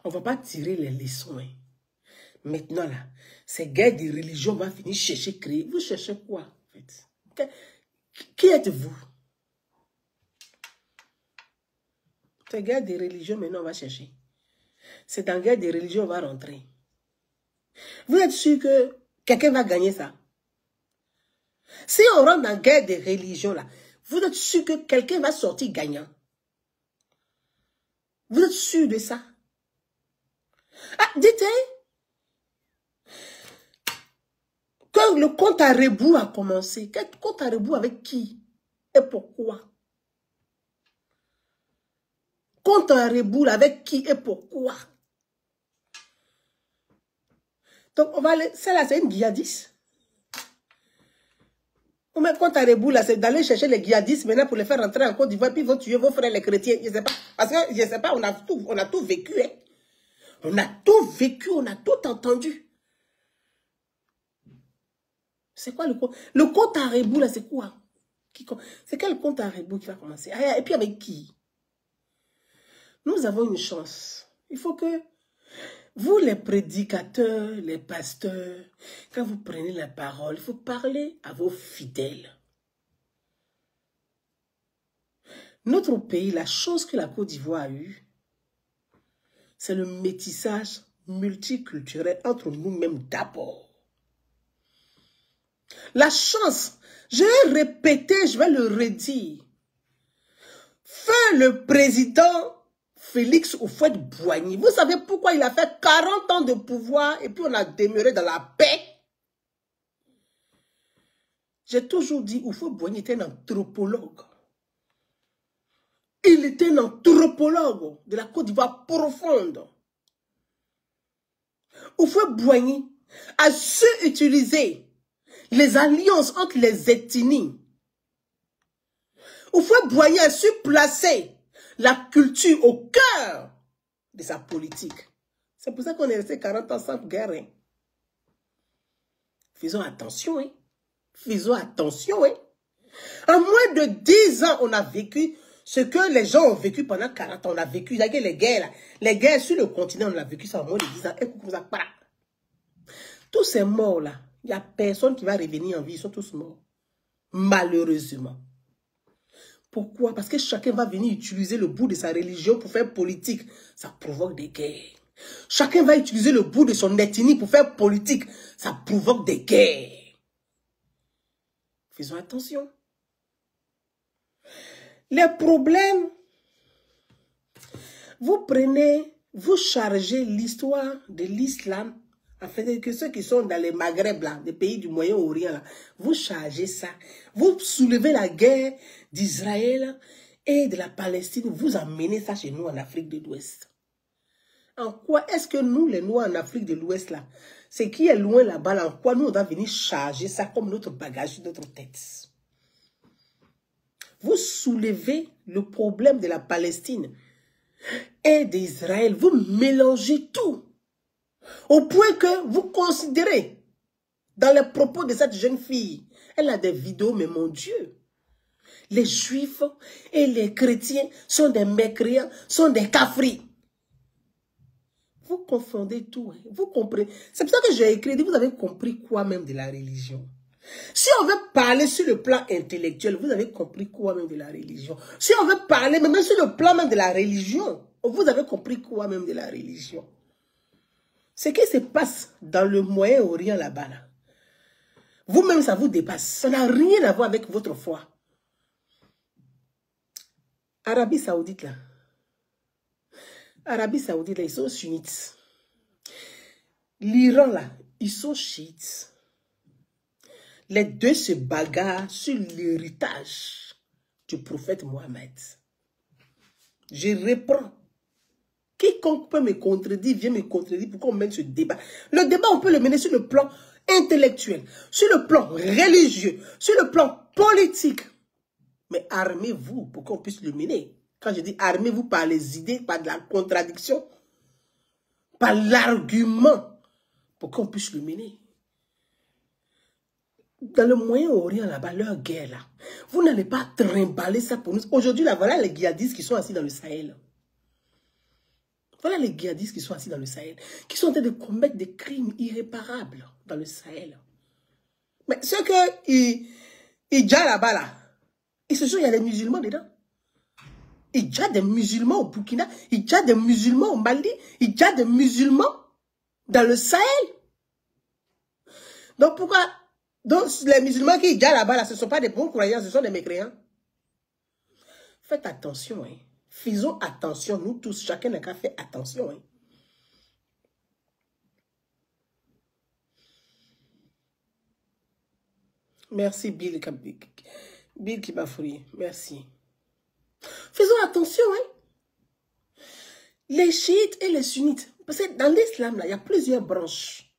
On ne va pas tirer les leçons. Hein. Maintenant, là, ces guerres de religion vont venir chercher, créer. Vous cherchez quoi, en fait? Qui êtes-vous? Ces guerres de religion, maintenant, on va chercher. C'est dans guerre de religion, on va rentrer. Vous êtes sûr que quelqu'un va gagner ça? Si on rentre dans guerre de religion, là, vous êtes sûr que quelqu'un va sortir gagnant? Vous êtes sûr de ça? Ah, dites-le. Quand le compte à rebours a commencé, quel compte à rebours avec qui? Et pourquoi? Compte à rebours avec qui et pourquoi? Donc, on va aller, celle-là, c'est une djihadiste. On met compte à rebours, là, c'est d'aller chercher les djihadistes maintenant pour les faire rentrer en Côte d'Ivoire, puis ils vont tuer vos frères les chrétiens. Je ne sais pas. Parce que, je ne sais pas, on a tout vécu, hein. On a tout vécu, on a tout entendu. C'est quoi le compte? Le compte à rebours, là, c'est quoi? C'est quel compte à rebours qui va commencer? Et puis avec qui? Nous avons une chance. Il faut que vous, les prédicateurs, les pasteurs, quand vous prenez la parole, il faut parler à vos fidèles. Notre pays, la chose que la Côte d'Ivoire a eue, c'est le métissage multiculturel entre nous-mêmes d'abord. La chance, je vais répéter, je vais le redire. Feu le président Félix Houphouët-Boigny. Vous savez pourquoi il a fait 40 ans de pouvoir et puis on a demeuré dans la paix? J'ai toujours dit Houphouët-Boigny était un anthropologue. Il était un anthropologue de la Côte d'Ivoire profonde. Houphouët-Boigny a su utiliser les alliances entre les ethnies. Houphouët-Boigny a su placer la culture au cœur de sa politique. C'est pour ça qu'on est resté 40 ans sans guerre. Hein. Faisons attention. Hein. Faisons attention. Hein. En moins de 10 ans, on a vécu ce que les gens ont vécu pendant 40 ans. On a vécu les guerres. Là. Les guerres sur le continent, on a vécu ça en moins de 10 ans. Et comme ça, tous ces morts-là, il n'y a personne qui va revenir en vie. Ils sont tous morts. Malheureusement. Pourquoi? Parce que chacun va venir utiliser le bout de sa religion pour faire politique. Ça provoque des guerres. Chacun va utiliser le bout de son ethnie pour faire politique. Ça provoque des guerres. Faisons attention. Les problèmes, vous prenez, vous chargez l'histoire de l'islam, en fait, que ceux qui sont dans les Maghreb, là, des pays du Moyen-Orient, là, vous chargez ça. Vous soulevez la guerre d'Israël et de la Palestine, vous amenez ça chez nous en Afrique de l'Ouest. En quoi est-ce que nous, les Noirs en Afrique de l'Ouest, là, c'est qui est loin là-bas, là, en quoi nous, on doit venir charger ça comme notre bagage sur notre tête? Vous soulevez le problème de la Palestine et d'Israël, vous mélangez tout. Au point que vous considérez, dans les propos de cette jeune fille, elle a des vidéos, mais mon Dieu, les juifs et les chrétiens sont des mécréants, sont des cafris. Vous confondez tout, hein? Vous comprenez. C'est pour ça que j'ai écrit, vous avez compris quoi même de la religion. Si on veut parler sur le plan intellectuel, vous avez compris quoi même de la religion. Si on veut parler même sur le plan même de la religion, vous avez compris quoi même de la religion. Ce qui se passe dans le Moyen-Orient là-bas, là, vous-même ça vous dépasse. Ça n'a rien à voir avec votre foi. Arabie Saoudite là. Arabie Saoudite là, ils sont sunnites. L'Iran là, ils sont chiites. Les deux se bagarrent sur l'héritage du prophète Mohammed. Je reprends. Quiconque peut me contredire, vient me contredire pour qu'on mène ce débat. Le débat, on peut le mener sur le plan intellectuel, sur le plan religieux, sur le plan politique. Mais armez-vous pour qu'on puisse le mener. Quand je dis armez-vous par les idées, par de la contradiction, par l'argument, pour qu'on puisse le mener. Dans le Moyen-Orient, là-bas, leur guerre, là, vous n'allez pas trimballer ça pour nous. Aujourd'hui, là, voilà les djihadistes qui sont assis dans le Sahel. Voilà les djihadistes qui sont assis dans le Sahel, qui sont en train de commettre des crimes irréparables dans le Sahel. Mais ceux qui djihadent là-bas, là, il y a des musulmans dedans. Il y a des musulmans au Burkina, il y a des musulmans au Mali, il y a des musulmans dans le Sahel. Donc pourquoi donc les musulmans qui y a là-bas, là, ce ne sont pas des bons croyants, ce sont des mécréants. Faites attention, hein. Faisons attention, nous tous, chacun n'a qu'à faire attention. Hein. Merci Bill qui m'a fourri. Merci. Faisons attention, hein. Les chiites et les sunnites. Parce que dans l'islam, il y a plusieurs branches.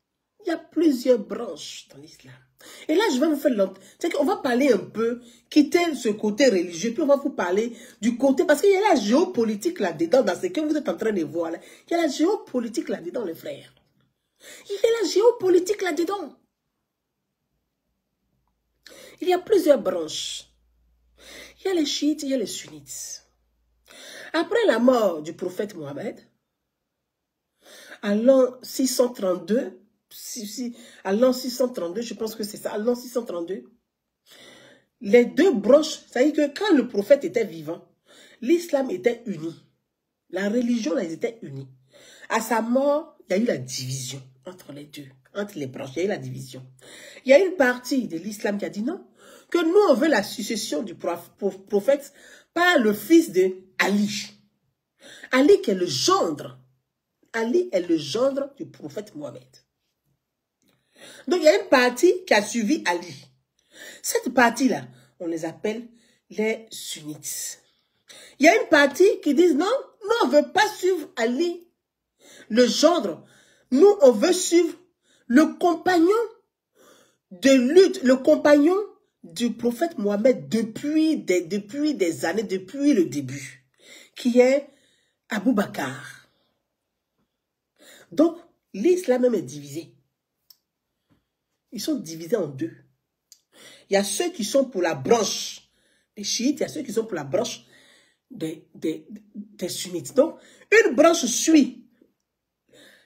Il y a plusieurs branches dans l'islam. Et là, je vais vous faire l'autre. C'est qu'on va parler un peu, quitter ce côté religieux, puis on va vous parler du côté, parce qu'il y a la géopolitique là-dedans, dans ce que vous êtes en train de voir. Là. Il y a la géopolitique là-dedans, les frères. Il y a la géopolitique là-dedans. Il y a plusieurs branches. Il y a les chiites, il y a les sunnites. Après la mort du prophète Mohammed, à l'an 632, à l'an 632, je pense que c'est ça, à l'an 632, les deux branches, ça veut dire que quand le prophète était vivant, l'islam était uni. La religion, là, ils étaient unis. À sa mort, il y a eu la division entre les deux, entre les branches, il y a eu la division. Il y a une partie de l'islam qui a dit non, que nous, on veut la succession du prophète par le fils de Ali. Ali qui est le gendre. Ali est le gendre du prophète Mohammed. Donc, il y a une partie qui a suivi Ali. Cette partie-là, on les appelle les sunnites. Il y a une partie qui dit non, nous, on ne veut pas suivre Ali, le gendre. Nous, on veut suivre le compagnon de lutte, le compagnon du prophète Mohammed depuis des années, depuis le début, qui est Abou Bakr. Donc, l'islam même est divisé. Ils sont divisés en deux. Il y a ceux qui sont pour la branche des chiites, il y a ceux qui sont pour la branche des sunnites. Donc, une branche suit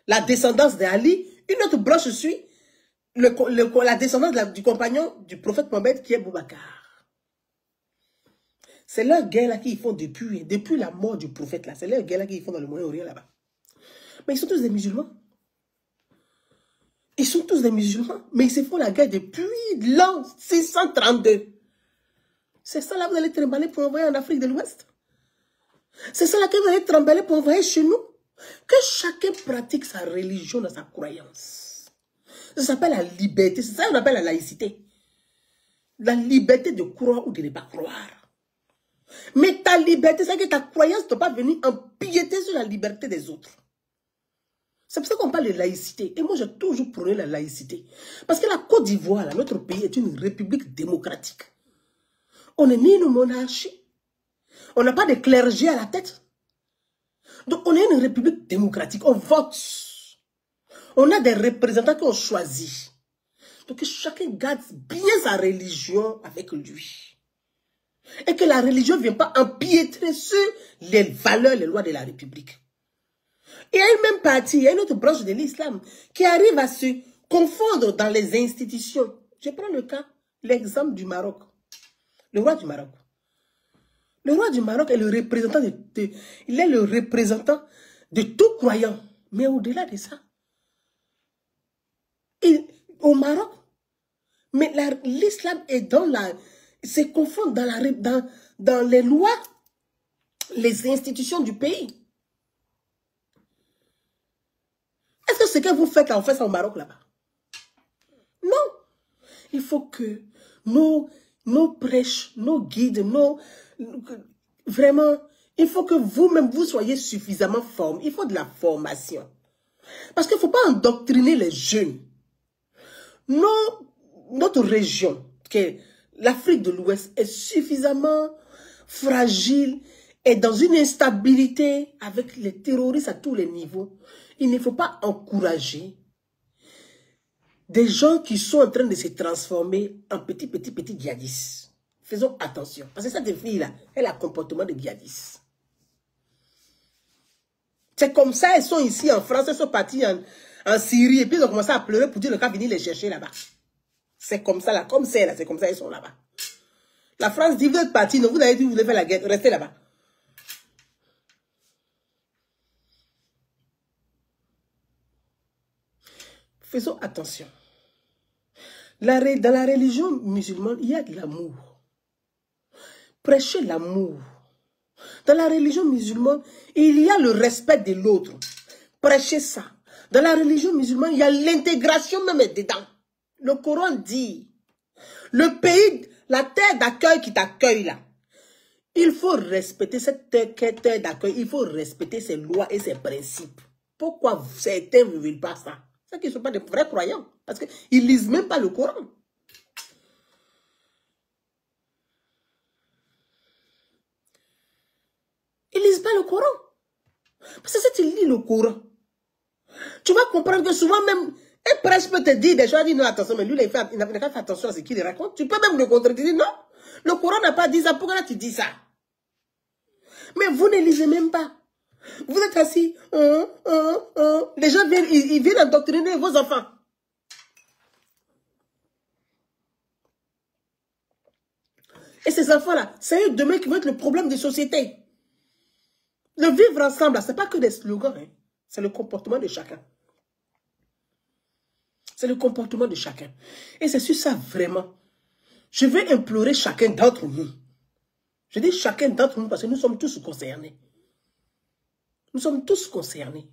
la descendance d'Ali, une autre branche suit la descendance du compagnon du prophète Mohammed qui est Abou Bakr. C'est leur guerre là qu'ils font depuis la mort du prophète là. C'est leur guerre là qu'ils font dans le Moyen-Orient là-bas. Mais ils sont tous des musulmans. Ils sont tous des musulmans, mais ils se font la guerre depuis l'an 632. C'est ça là que vous allez trimballer pour envoyer en Afrique de l'Ouest. C'est ça là que vous allez trimballer pour envoyer chez nous. Que chacun pratique sa religion dans sa croyance. Ça s'appelle la liberté. C'est ça qu'on appelle la laïcité. La liberté de croire ou de ne pas croire. Mais ta liberté, c'est que ta croyance ne doit pas venir empiéter sur la liberté des autres. C'est pour ça qu'on parle de laïcité. Et moi, j'ai toujours prôné la laïcité. Parce que la Côte d'Ivoire, notre pays, est une république démocratique. On n'est ni une monarchie. On n'a pas de clergé à la tête. Donc, on est une république démocratique. On vote. On a des représentants qu'on choisit. Donc, que chacun garde bien sa religion avec lui. Et que la religion ne vienne pas empiétrer sur les valeurs, les lois de la République. Il y a une même partie, il y a une autre branche de l'islam qui arrive à se confondre dans les institutions. Je prends le cas, l'exemple du Maroc. Le roi du Maroc. Le roi du Maroc est le représentant il est le représentant de tout croyant. Mais au-delà de ça, au Maroc, mais l'islam est se confond dans les lois, les institutions du pays. Est-ce que ce que vous faites là, on fait ça au Maroc là-bas? Non. Il faut que nos prêches, nos guides, vraiment, il faut que vous-même, vous soyez suffisamment formés. Il faut de la formation. Parce qu'il ne faut pas endoctriner les jeunes. Notre région, l'Afrique de l'Ouest, est suffisamment fragile et dans une instabilité avec les terroristes à tous les niveaux. Il ne faut pas encourager des gens qui sont en train de se transformer en petits djihadistes. Faisons attention. Parce que cette fille-là, elle a un comportement de djihadiste. C'est comme ça, elles sont ici en France, elles sont parties en Syrie, et puis ils ont commencé à pleurer pour dire le cas venir les chercher là-bas. C'est comme ça, là, comme c'est là, c'est comme ça, ils sont là-bas. La France dit, vous êtes partis, vous avez dit, vous voulez faire la guerre, restez là-bas. Faisons attention. Dans la religion musulmane, il y a de l'amour. Prêchez l'amour. Dans la religion musulmane, il y a le respect de l'autre. Prêchez ça. Dans la religion musulmane, il y a l'intégration même dedans. Le Coran dit, le pays, la terre d'accueil qui t'accueille là, il faut respecter cette terre d'accueil, il faut respecter ses lois et ses principes. Pourquoi certains ne veulent pas ça? C'est qu'ils ne sont pas des vrais croyants. Parce qu'ils ne lisent même pas le Coran. Ils ne lisent pas le Coran. Parce que si tu lis le Coran, tu vas comprendre que souvent même, un prêche peut te dire des choses, il dit non, attention, mais lui, il n'a pas fait attention à ce qu'il raconte. Tu peux même le contredire, non, le Coran n'a pas dit ça, pourquoi tu dis ça? Mais vous ne lisez même pas. Vous êtes assis, les gens viennent, ils viennent endoctriner vos enfants. Et ces enfants-là, c'est eux demain qui vont être le problème des sociétés. Le vivre ensemble, ce n'est pas que des slogans, hein. C'est le comportement de chacun. C'est le comportement de chacun. Et c'est sur ça vraiment. Je vais implorer chacun d'entre nous. Je dis chacun d'entre nous parce que nous sommes tous concernés. Nous sommes tous concernés.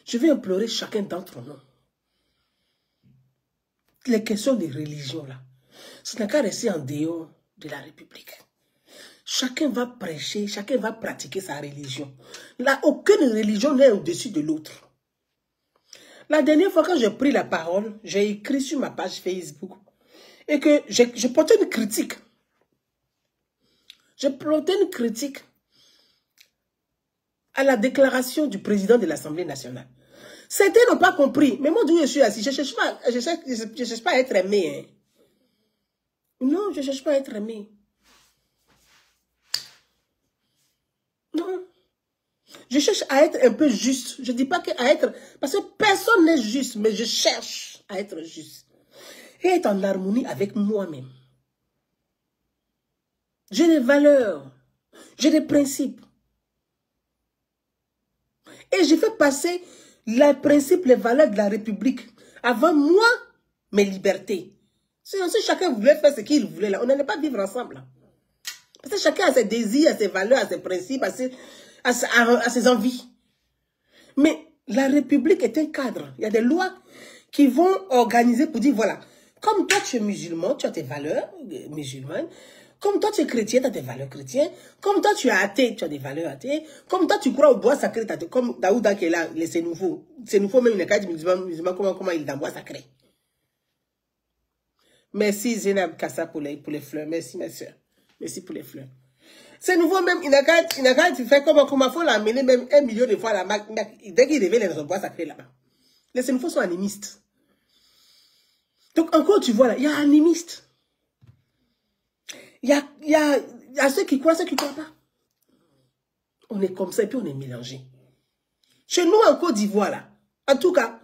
Je vais implorer chacun d'entre nous. Les questions de religion là, ce n'est qu'à rester en dehors de la République. Chacun va prêcher, chacun va pratiquer sa religion. Là, aucune religion n'est au-dessus de l'autre. La dernière fois quand j'ai pris la parole, j'ai écrit sur ma page Facebook et que je portais une critique. Je portais une critique à la déclaration du président de l'Assemblée nationale. Certains n'ont pas compris. Mais moi, d'où je suis assis, je ne cherche pas à être aimé. Hein. Non, je ne cherche pas à être aimé. Non. Je cherche à être un peu juste. Je ne dis pas qu'à être... Parce que personne n'est juste, mais je cherche à être juste. Et être en harmonie avec moi-même. J'ai des valeurs. J'ai des principes. Et j'ai fait passer les principes, les valeurs de la République. Avant moi, mes libertés. Si chacun voulait faire ce qu'il voulait, là, on n'allait pas vivre ensemble. Là. Parce que chacun a ses désirs, a ses valeurs, a ses principes, a ses envies. Mais la République est un cadre. Il y a des lois qui vont organiser pour dire, voilà, comme toi tu es musulman, tu as tes valeurs musulmanes. Comme toi tu es chrétien, tu as tes valeurs chrétiennes. Comme toi tu es athée, tu as des valeurs athées. Comme toi tu crois au bois sacré, comme Daouda qui est là, c'est nouveau. C'est nouveau même, il n'est pas musulman, comment il est dans le bois sacré. Merci Zénab Kassa pour les fleurs. Merci mes soeurs. Merci pour les fleurs. C'est nouveau même, il n'a qu'à faire comment il faut l'amener même 1 million de fois là-bas. Dès qu'il révèle dans un bois sacré là-bas. Les Sénéfaux sont animistes. Donc encore tu vois là, il y a animistes. Il y a ceux qui croient, ceux qui ne croient pas. On est comme ça et puis on est mélangé. Chez nous en Côte d'Ivoire là, en tout cas,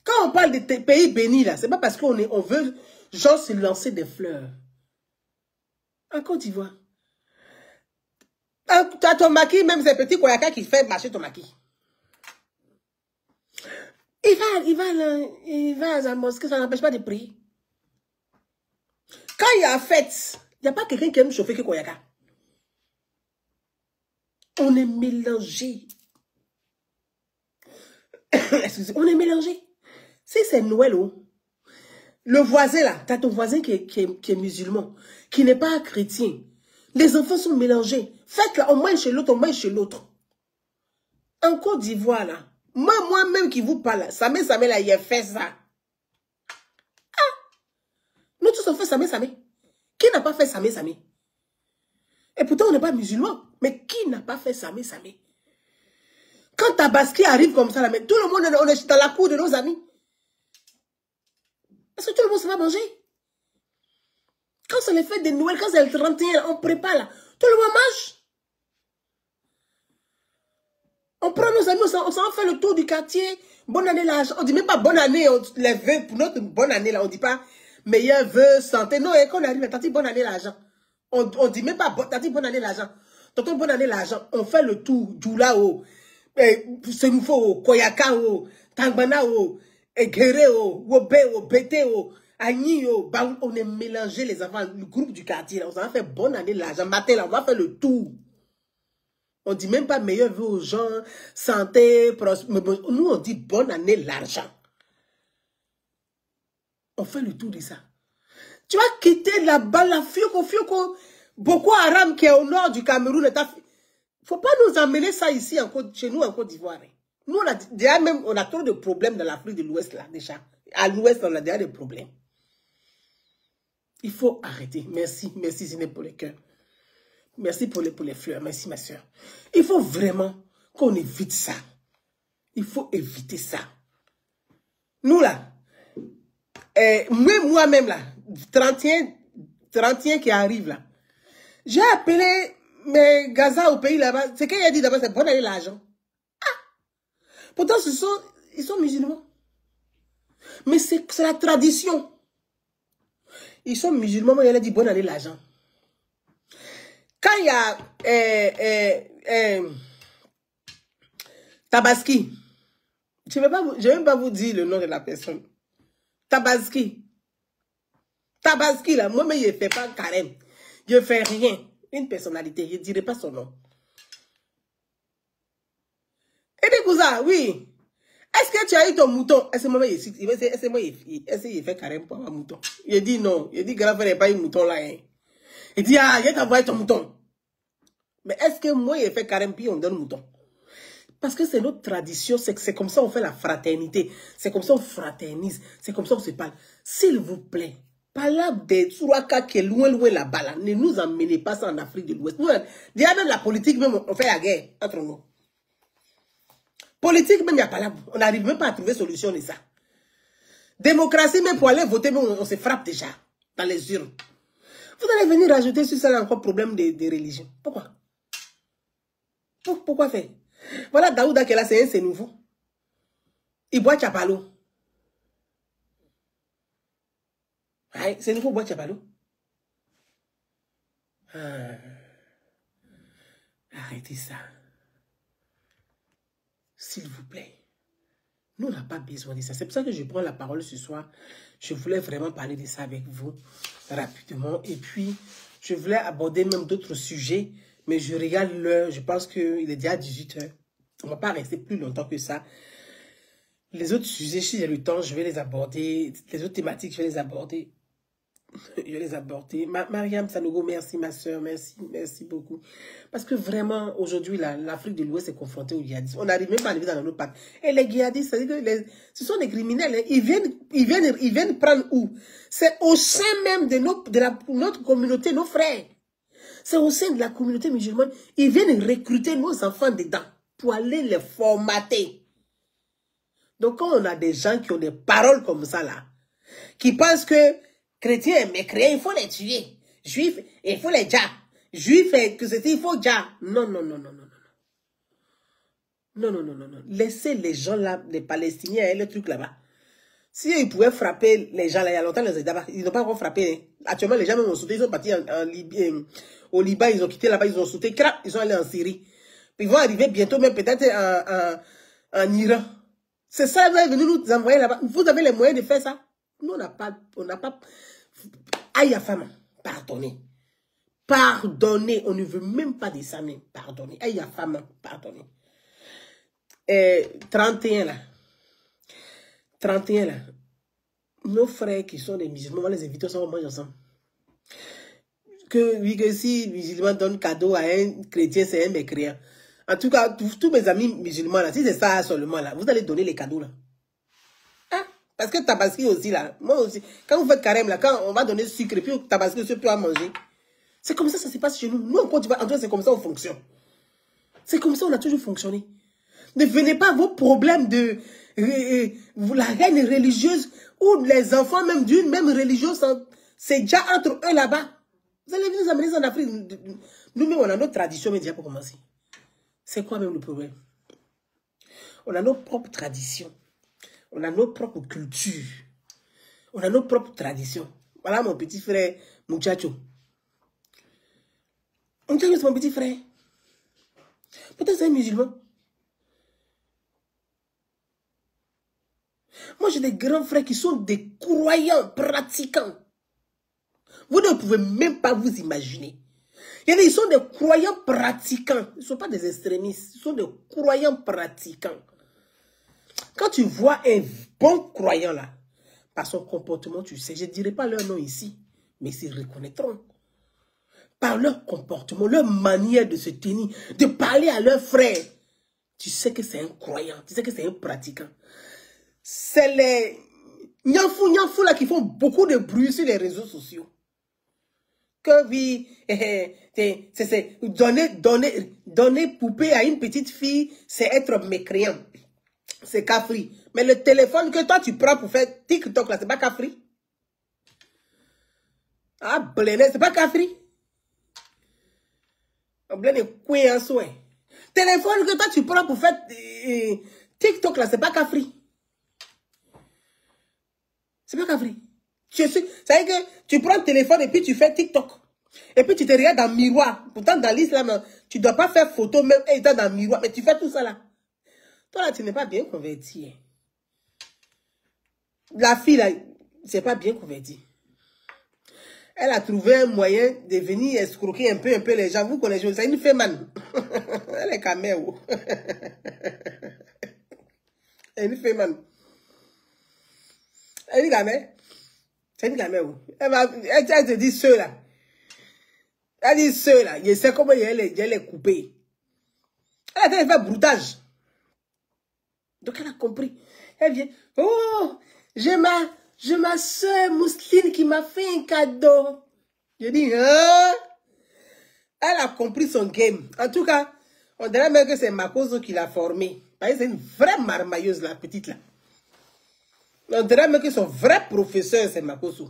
quand on parle de pays bénis là, c'est pas parce qu'on veut genre se lancer des fleurs. En Côte d'Ivoire. Tu as ton maquis, même ces petits koyaka qui fait marcher ton maquis. Il va à la mosquée, ça n'empêche pas de prier. Quand il y a fête, il n'y a pas quelqu'un qui aime chauffer que koyaka. On est mélangé. Excusez, on est mélangé. Si c'est Noël, oh, Le voisin là, tu as ton voisin qui est musulman, qui n'est pas chrétien. Les enfants sont mélangés. Faites là, on mange chez l'autre, on mange chez l'autre. En Côte d'Ivoire là, moi-même qui vous parle, Samé là, il a fait ça. Nous tous on fait Samé. Qui n'a pas fait Samé? Et pourtant on n'est pas musulman. Mais qui n'a pas fait Samé? Quand Tabaski arrive comme ça, là, mais tout le monde on est dans la cour de nos amis. Est-ce que tout le monde se va manger? Quand c'est les fêtes de Noël, quand c'est le 31, on prépare là. Tout le monde mange. On prend nos amis, on s'en fait le tour du quartier. Bonne année là. On dit même pas bonne année. Les vœux pour notre bonne année là. On dit pas meilleur vœu, santé. Non, et quand on arrive, t'as dit bonne année l'argent. On dit même pas t'as dit bonne année l'argent. Tonton bonne année l'argent. On fait le tour. Djoula o. Senufo o. Koyaka o. Tangbana o. Egere o. Wobe o. Bete o. Agni o. On est mélangé les enfants. Le groupe du quartier là. On s'en fait bonne année l'argent. Matin là, on va faire le tour. On dit même pas meilleur vœu aux gens, santé, prospérité. Nous, on dit bonne année, l'argent. On fait le tour de ça. Tu vas quitter là-bas, la Fioko, Boko Haram qui est au nord du Cameroun. Il ne faut pas nous emmener ça ici, chez nous, en Côte d'Ivoire. Nous, on a trop de problèmes dans l'Afrique de l'Ouest, là, déjà. À l'Ouest, on a déjà des problèmes. Il faut arrêter. Merci, Ziné, pour le cœur. Merci pour les fleurs. Merci, ma soeur. Il faut vraiment qu'on évite ça. Il faut éviter ça. Nous, là, moi-même, là, 31 qui arrive, là, j'ai appelé mes Gaza au pays là-bas. C'est qu'il a dit d'abord, c'est bonne année l'argent. Pourtant, ils sont musulmans. Mais c'est la tradition. Ils sont musulmans, mais il a dit bonne année l'argent. Quand il y a Tabaski, je ne vais même pas vous dire le nom de la personne. Tabaski, là, moi-même, je ne fais pas carême. Je ne fais rien. Une personnalité, je ne dirai pas son nom. Et des cousins, oui. Est-ce que tu as eu ton mouton? Est-ce que moi, il fait carême pour avoir un mouton? Il dit non. Il dit que grand frère n'a pas eu mouton là. Hein. Il dit, ah, il a envoyé ton mouton. Mais est-ce que moi, il fait carême puis on donne mouton? Parce que c'est notre tradition, c'est comme ça on fait la fraternité. C'est comme ça on fraternise. C'est comme ça on se parle. S'il vous plaît, parlez des Suraka qui est loin là-bas. Là. Ne nous emmenez pas ça en Afrique de l'Ouest. Déjà même la politique, même on fait la guerre entre nous. Politique, même il n'y a pas là. On n'arrive même pas à trouver solution de ça. Démocratie, même pour aller voter, même on se frappe déjà dans les urnes. Vous allez venir rajouter sur ça encore problème de religion. Pourquoi? Pourquoi faire? Voilà Daouda qui est là, c'est nouveau. Il boit Chapalo. C'est nouveau, boit Chapalo. Arrêtez ça. S'il vous plaît. Nous, on n'a pas besoin de ça. C'est pour ça que je prends la parole ce soir. Je voulais vraiment parler de ça avec vous rapidement. Et puis, je voulais aborder même d'autres sujets. Mais je regarde l'heure. Je pense qu'il est déjà 18 h. On ne va pas rester plus longtemps que ça. Les autres sujets, si j'ai le temps, je vais les aborder. Les autres thématiques, je vais les aborder. Mariam Sanogo, merci ma soeur, merci beaucoup. Parce que vraiment, aujourd'hui, l'Afrique de l'Ouest est confrontée aux djihadistes. On n'arrive même pas à arriver dans nos pattes. Et les djihadistes, ce sont des criminels. Hein. Ils viennent prendre où? C'est au sein même de notre communauté, nos frères. C'est au sein de la communauté musulmane. Ils viennent recruter nos enfants dedans pour aller les formater. Donc, quand on a des gens qui ont des paroles comme ça, là, qui pensent que chrétiens et mécréants, il faut les tuer. Juifs, il faut les dja. Juifs, il faut dja. Non. Laissez les gens là, les Palestiniens, les trucs là-bas. Si ils pouvaient frapper les gens là, il y a longtemps, ils n'ont pas encore frappé. Hein. Actuellement, les gens même ont sauté, ils sont partis en Libye, au Liban, ils ont quitté là-bas, ils ont sauté, crap, ils sont allés en Syrie. Ils vont arriver bientôt, même peut-être en Iran. C'est ça, vous allez venir nous envoyer là-bas. Vous avez les moyens de faire ça? Nous, on n'a pas. Aïe, femme, pardonnez. Pardonnez. On ne veut même pas de ça, mais pardonnez. Aïe, femme, pardonnez. 31 là. nos frères qui sont des musulmans, on va les inviter, on va manger ensemble. Que, oui, que si musulman donne cadeau à un chrétien, c'est un mécréant. En tout cas, tous mes amis musulmans, là, si c'est ça seulement, là, vous allez donner les cadeaux, là. Hein? Parce que Tabaski aussi, là, moi aussi, quand vous faites carême, là, quand on va donner sucre, et puis Tabaski aussi peut à manger, c'est comme ça se passe chez nous. Nous, en Côte d'Ivoire, en tout cas, c'est comme ça on fonctionne. C'est comme ça on a toujours fonctionné. Ne venez pas à vos problèmes de la haine religieuse, ou les enfants même d'une même religion, c'est déjà entre eux là-bas. Vous allez nous amener en Afrique. Nous-mêmes, on a notre tradition, mais déjà pour commencer. C'est quoi même le problème? On a nos propres traditions. On a nos propres cultures. On a nos propres traditions. Voilà mon petit frère Muchacho. Muchacho, c'est mon petit frère. Peut-être c'est un musulman. Moi, j'ai des grands frères qui sont des croyants, pratiquants. Vous ne pouvez même pas vous imaginer. Ils sont des croyants pratiquants. Ils ne sont pas des extrémistes. Ils sont des croyants pratiquants. Quand tu vois un bon croyant là, par son comportement, tu sais, je ne dirai pas leur nom ici, mais ils se reconnaîtront. Par leur comportement, leur manière de se tenir, de parler à leurs frères, tu sais que c'est un croyant, tu sais que c'est un pratiquant. C'est les Nyafou là qui font beaucoup de bruit sur les réseaux sociaux. Que oui, c'est donner poupée à une petite fille, c'est être mécréant. C'est cafri. Mais le téléphone que toi tu prends pour faire TikTok là, c'est pas cafri. Ah, blême, c'est pas cafri. Blême, quoi en soi. Téléphone que toi tu prends pour faire TikTok là, c'est pas cafri. C'est pas cafri. Ça veut dire que tu prends le téléphone et puis tu fais TikTok. Et puis tu te regardes dans le miroir. Pourtant, dans l'islam, tu ne dois pas faire photo même étant dans le miroir. Mais tu fais tout ça là. Toi là, tu n'es pas bien converti. La fille là, c'est pas bien converti. Elle a trouvé un moyen de venir escroquer un peu les gens. Vous connaissez, c'est une fémane. Elle est caméo. Elle est une fémane. Elle dit gamin. C'est une gamin. Elle te dit ceux là. Elle dit ceux là. Je sais comment elle est coupée. Elle a fait broutage. Donc elle a compris. Elle vient. Oh, j'ai ma soeur Mousseline qui m'a fait un cadeau. Je dis, hein? Elle a compris son game. En tout cas, on dirait même que c'est Makoso qui l'a formée. C'est une vraie marmailleuse, la petite là. On dirait même que son vrai professeur, c'est Makoso.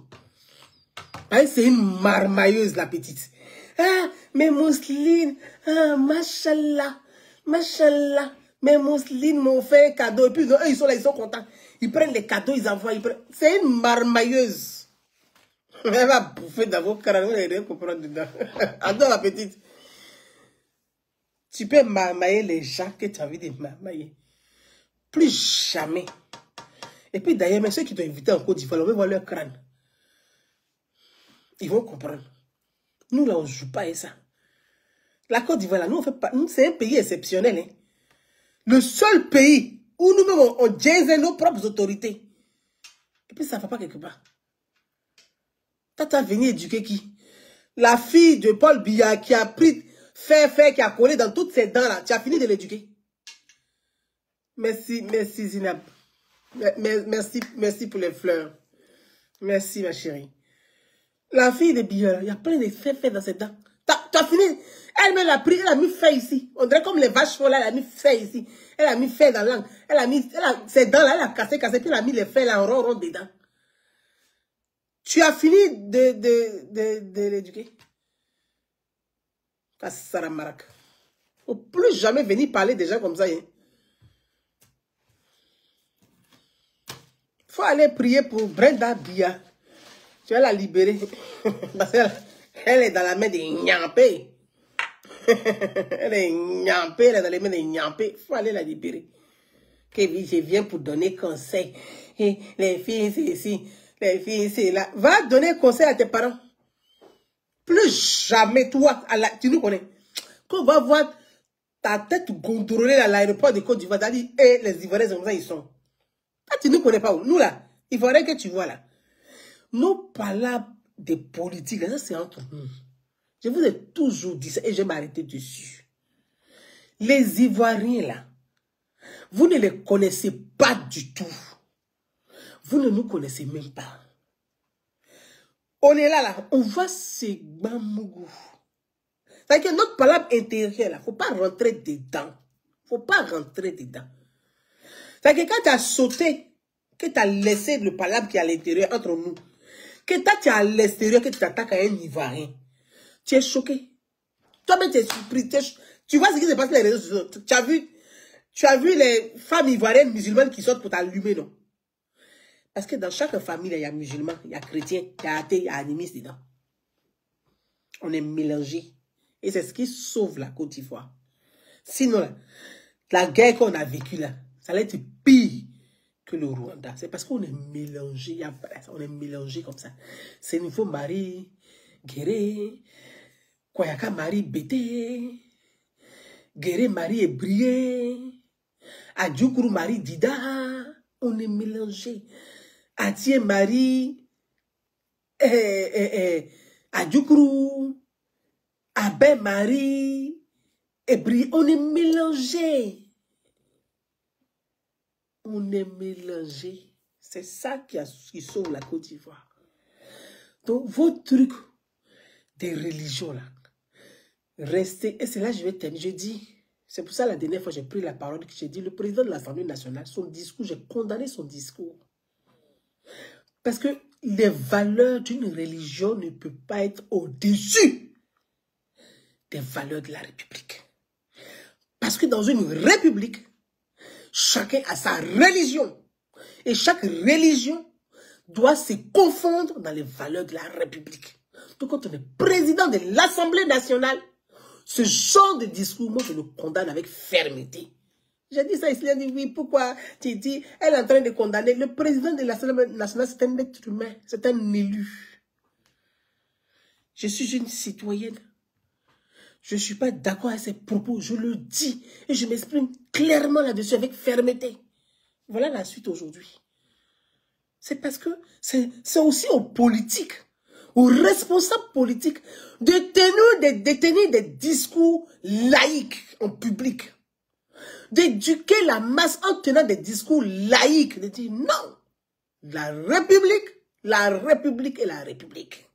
C'est une marmailleuse, la petite. Ah, mais Mousseline, ah, machallah, machallah. Mais Mousseline m'ont fait un cadeau. Et puis, eux, ils sont là, ils sont contents. Ils prennent les cadeaux, ils envoient. C'est une marmailleuse. Elle va bouffer dans vos crânes, vous n'allez rien comprendre dedans. Attends, la petite. Tu peux marmailler les gens que tu as envie de marmailler. Plus jamais. Et puis d'ailleurs, même ceux qui t'ont invité en Côte d'Ivoire, on va voir leur crâne. Ils vont comprendre. Nous, là, on ne joue pas à ça. La Côte d'Ivoire, là, nous, on fait pas. Nous, c'est un pays exceptionnel. Hein. Le seul pays où nous-mêmes, on dièse nos propres autorités. Et puis, ça ne va pas quelque part. Toi, tu as venu éduquer qui? La fille de Paul Biya qui a pris fer, qui a collé dans toutes ses dents, là. Tu as fini de l'éduquer. Merci, merci, Zinab. Merci pour les fleurs. Merci, ma chérie. La fille de Biya, il y a plein de fer dans ses dents. Tu as fini. Elle-même l'a pris, elle a mis fer ici. On dirait comme les vaches folles, elle a mis fer ici. Elle a mis fer dans l'angle. Ses dents là, elle a cassé, puis elle a mis les fers là en rond dedans. Tu as fini de l'éduquer. Kassaramarak. Faut plus jamais venir parler des gens comme ça. Hein. Faut aller prier pour Brenda Biya. Tu vas la libérer. Parce qu'elle est dans la main des Nyampé. Elle est Nyampé, elle est dans les mains des Nyampé. Faut aller la libérer. Je viens pour donner conseil. Et les filles, c'est ici. Les filles, c'est là. Va donner conseil à tes parents. Plus jamais, toi, tu nous connais. Quand on va voir ta tête gondolée à l'aéroport de Côte d'Ivoire, tu vas dire, les Ivoiriens, comme ça, ils sont. Ah, tu ne nous connais pas où. Nous, là, il faudrait que tu vois, là. nos palabres des politiques, ça c'est entre nous. Je vous ai toujours dit ça et je vais m'arrêter dessus. Les Ivoiriens là, vous ne les connaissez pas du tout. Vous ne nous connaissez même pas. On est là, on voit ces Gbamougou. C'est-à-dire que notre palabre intérieure, il ne faut pas rentrer dedans. Il ne faut pas rentrer dedans. C'est-à-dire que quand tu as sauté, que tu as laissé le palabre qui est à l'intérieur entre nous, que toi tu es à l'extérieur, que tu t'attaques à un Ivoirien, tu es choqué. Toi-même, tu es surpris. Tu vois ce qui se passe sur les réseaux sociaux. Tu as vu les femmes ivoiriennes musulmanes qui sortent pour t'allumer, non? Parce que dans chaque famille, il y a musulmans, il y a chrétiens, il y a athées, il y a animistes dedans. On est mélangés. Et c'est ce qui sauve la Côte d'Ivoire. Sinon, la guerre qu'on a vécue là, ça allait être pire que le Rwanda. C'est parce qu'on est mélangés. On est mélangés comme ça. C'est nouveau Marie Guéré, Koyaka Marie Bété, Guéré Marie Ebrié, Adjoukuru Marie Dida. On est mélangés. Atié Marie, Adjoukuru, Abé Marie, Ebrié. On est mélangés. On est mélangés. C'est ça qui sauve la Côte d'Ivoire. Donc, vos trucs des religions là, restez. Et c'est là que je vais terminer. Je dis, c'est pour ça la dernière fois j'ai pris la parole que j'ai dit, le président de l'Assemblée nationale, son discours, j'ai condamné son discours. Parce que les valeurs d'une religion ne peuvent pas être au-dessus des valeurs de la République. Parce que dans une république, chacun a sa religion. Et chaque religion doit se confondre dans les valeurs de la République. Donc quand on est président de l'Assemblée nationale, ce genre de discours, moi je le condamne avec fermeté. J'ai dit ça, il a dit oui, pourquoi tu dis, elle est en train de condamner. Le président de l'Assemblée nationale, c'est un être humain, c'est un élu. Je suis une citoyenne. Je ne suis pas d'accord avec ses propos, je le dis. Et je m'exprime clairement là-dessus avec fermeté. Voilà la suite aujourd'hui. C'est parce que c'est aussi aux politiques, aux responsables politiques, de tenir des discours laïques en public. D'éduquer la masse en tenant des discours laïques. De dire non, la République est la République.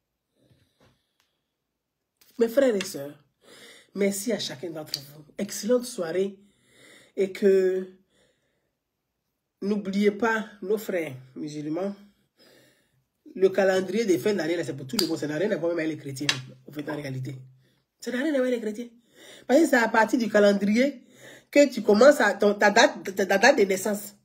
Mes frères et sœurs, merci à chacun d'entre vous. Excellente soirée. Et que n'oubliez pas nos frères musulmans. Le calendrier des fins d'année, c'est pour tout le monde. Ça n'a rien à voir avec les chrétiens, en fait, en réalité. Ça n'a rien à voir avec les chrétiens. Parce que c'est à partir du calendrier que tu commences à ta date de naissance.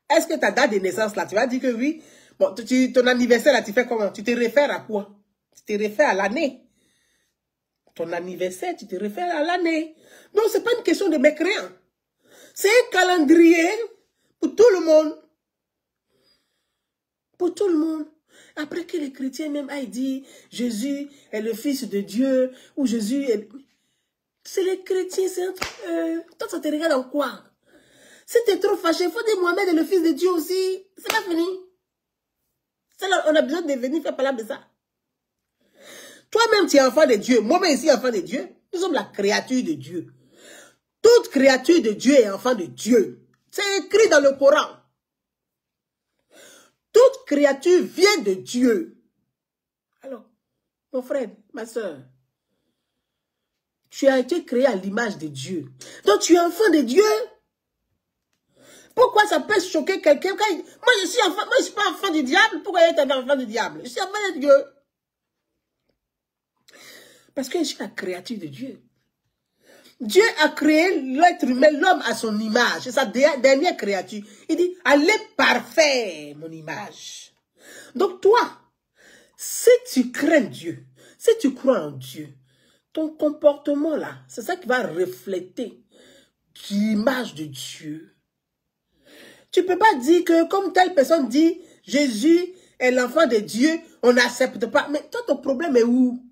Est-ce que ta date de naissance, là, tu vas dire que oui, bon, ton anniversaire, là, tu fais comment? Tu te réfères à quoi? Tu te réfères à l'année. Ton anniversaire, tu te réfères à l'année. Donc, ce n'est pas une question de mécréants. C'est un calendrier pour tout le monde. Pour tout le monde. Après que les chrétiens même aient dit Jésus est le fils de Dieu, ou Jésus est... C'est les chrétiens, c'est entre eux. Toi, ça te regarde en quoi? Si tu es trop fâché, il faut dire Mohamed est le fils de Dieu aussi. C'est pas fini. Là, on a besoin de venir faire parler de ça. Toi-même, tu es enfant de Dieu. Moi-même, ici, enfant de Dieu. Nous sommes la créature de Dieu. Toute créature de Dieu est enfant de Dieu. C'est écrit dans le Coran. Toute créature vient de Dieu. Alors, mon frère, ma soeur, tu as été créé à l'image de Dieu. Donc, tu es enfant de Dieu. Pourquoi ça peut choquer quelqu'un? Moi, je suis enfant, moi, je ne suis pas enfant du diable. Pourquoi il est un enfant du diable? Je suis enfant de Dieu. Parce que je suis la créature de Dieu. Dieu a créé l'être humain, l'homme à son image. C'est sa dernière créature. Il dit, elle est parfaite, mon image. Donc toi, si tu crains Dieu, si tu crois en Dieu, ton comportement là, c'est ça qui va refléter l'image de Dieu. Tu ne peux pas dire que comme telle personne dit, Jésus est l'enfant de Dieu, on n'accepte pas. Mais toi, ton problème est où?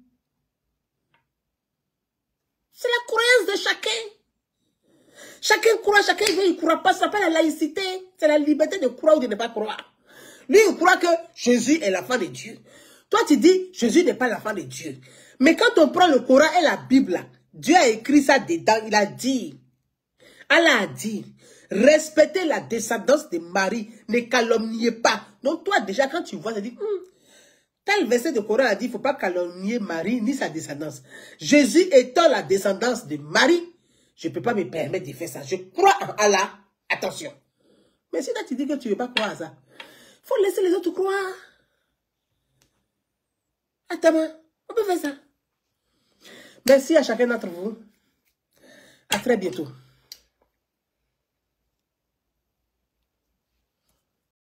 C'est la croyance de chacun. Chacun croit, chacun veut, il ne croit pas. Ça s'appelle la laïcité. C'est la liberté de croire ou de ne pas croire. Lui, il croit que Jésus est l'enfant de Dieu. Toi, tu dis, Jésus n'est pas l'enfant de Dieu. Mais quand on prend le Coran et la Bible, là, Dieu a écrit ça dedans. Il a dit, Allah a dit, respectez la descendance de Marie, ne calomniez pas. Donc toi, déjà, quand tu vois, tu dis, tel verset de Coran a dit, il ne faut pas calomnier Marie ni sa descendance. Jésus étant la descendance de Marie, je ne peux pas me permettre de faire ça. Je crois en Allah. Attention. Mais si là, tu dis que tu ne veux pas croire à ça, il faut laisser les autres croire. Attends, on peut faire ça. Merci à chacun d'entre vous. À très bientôt.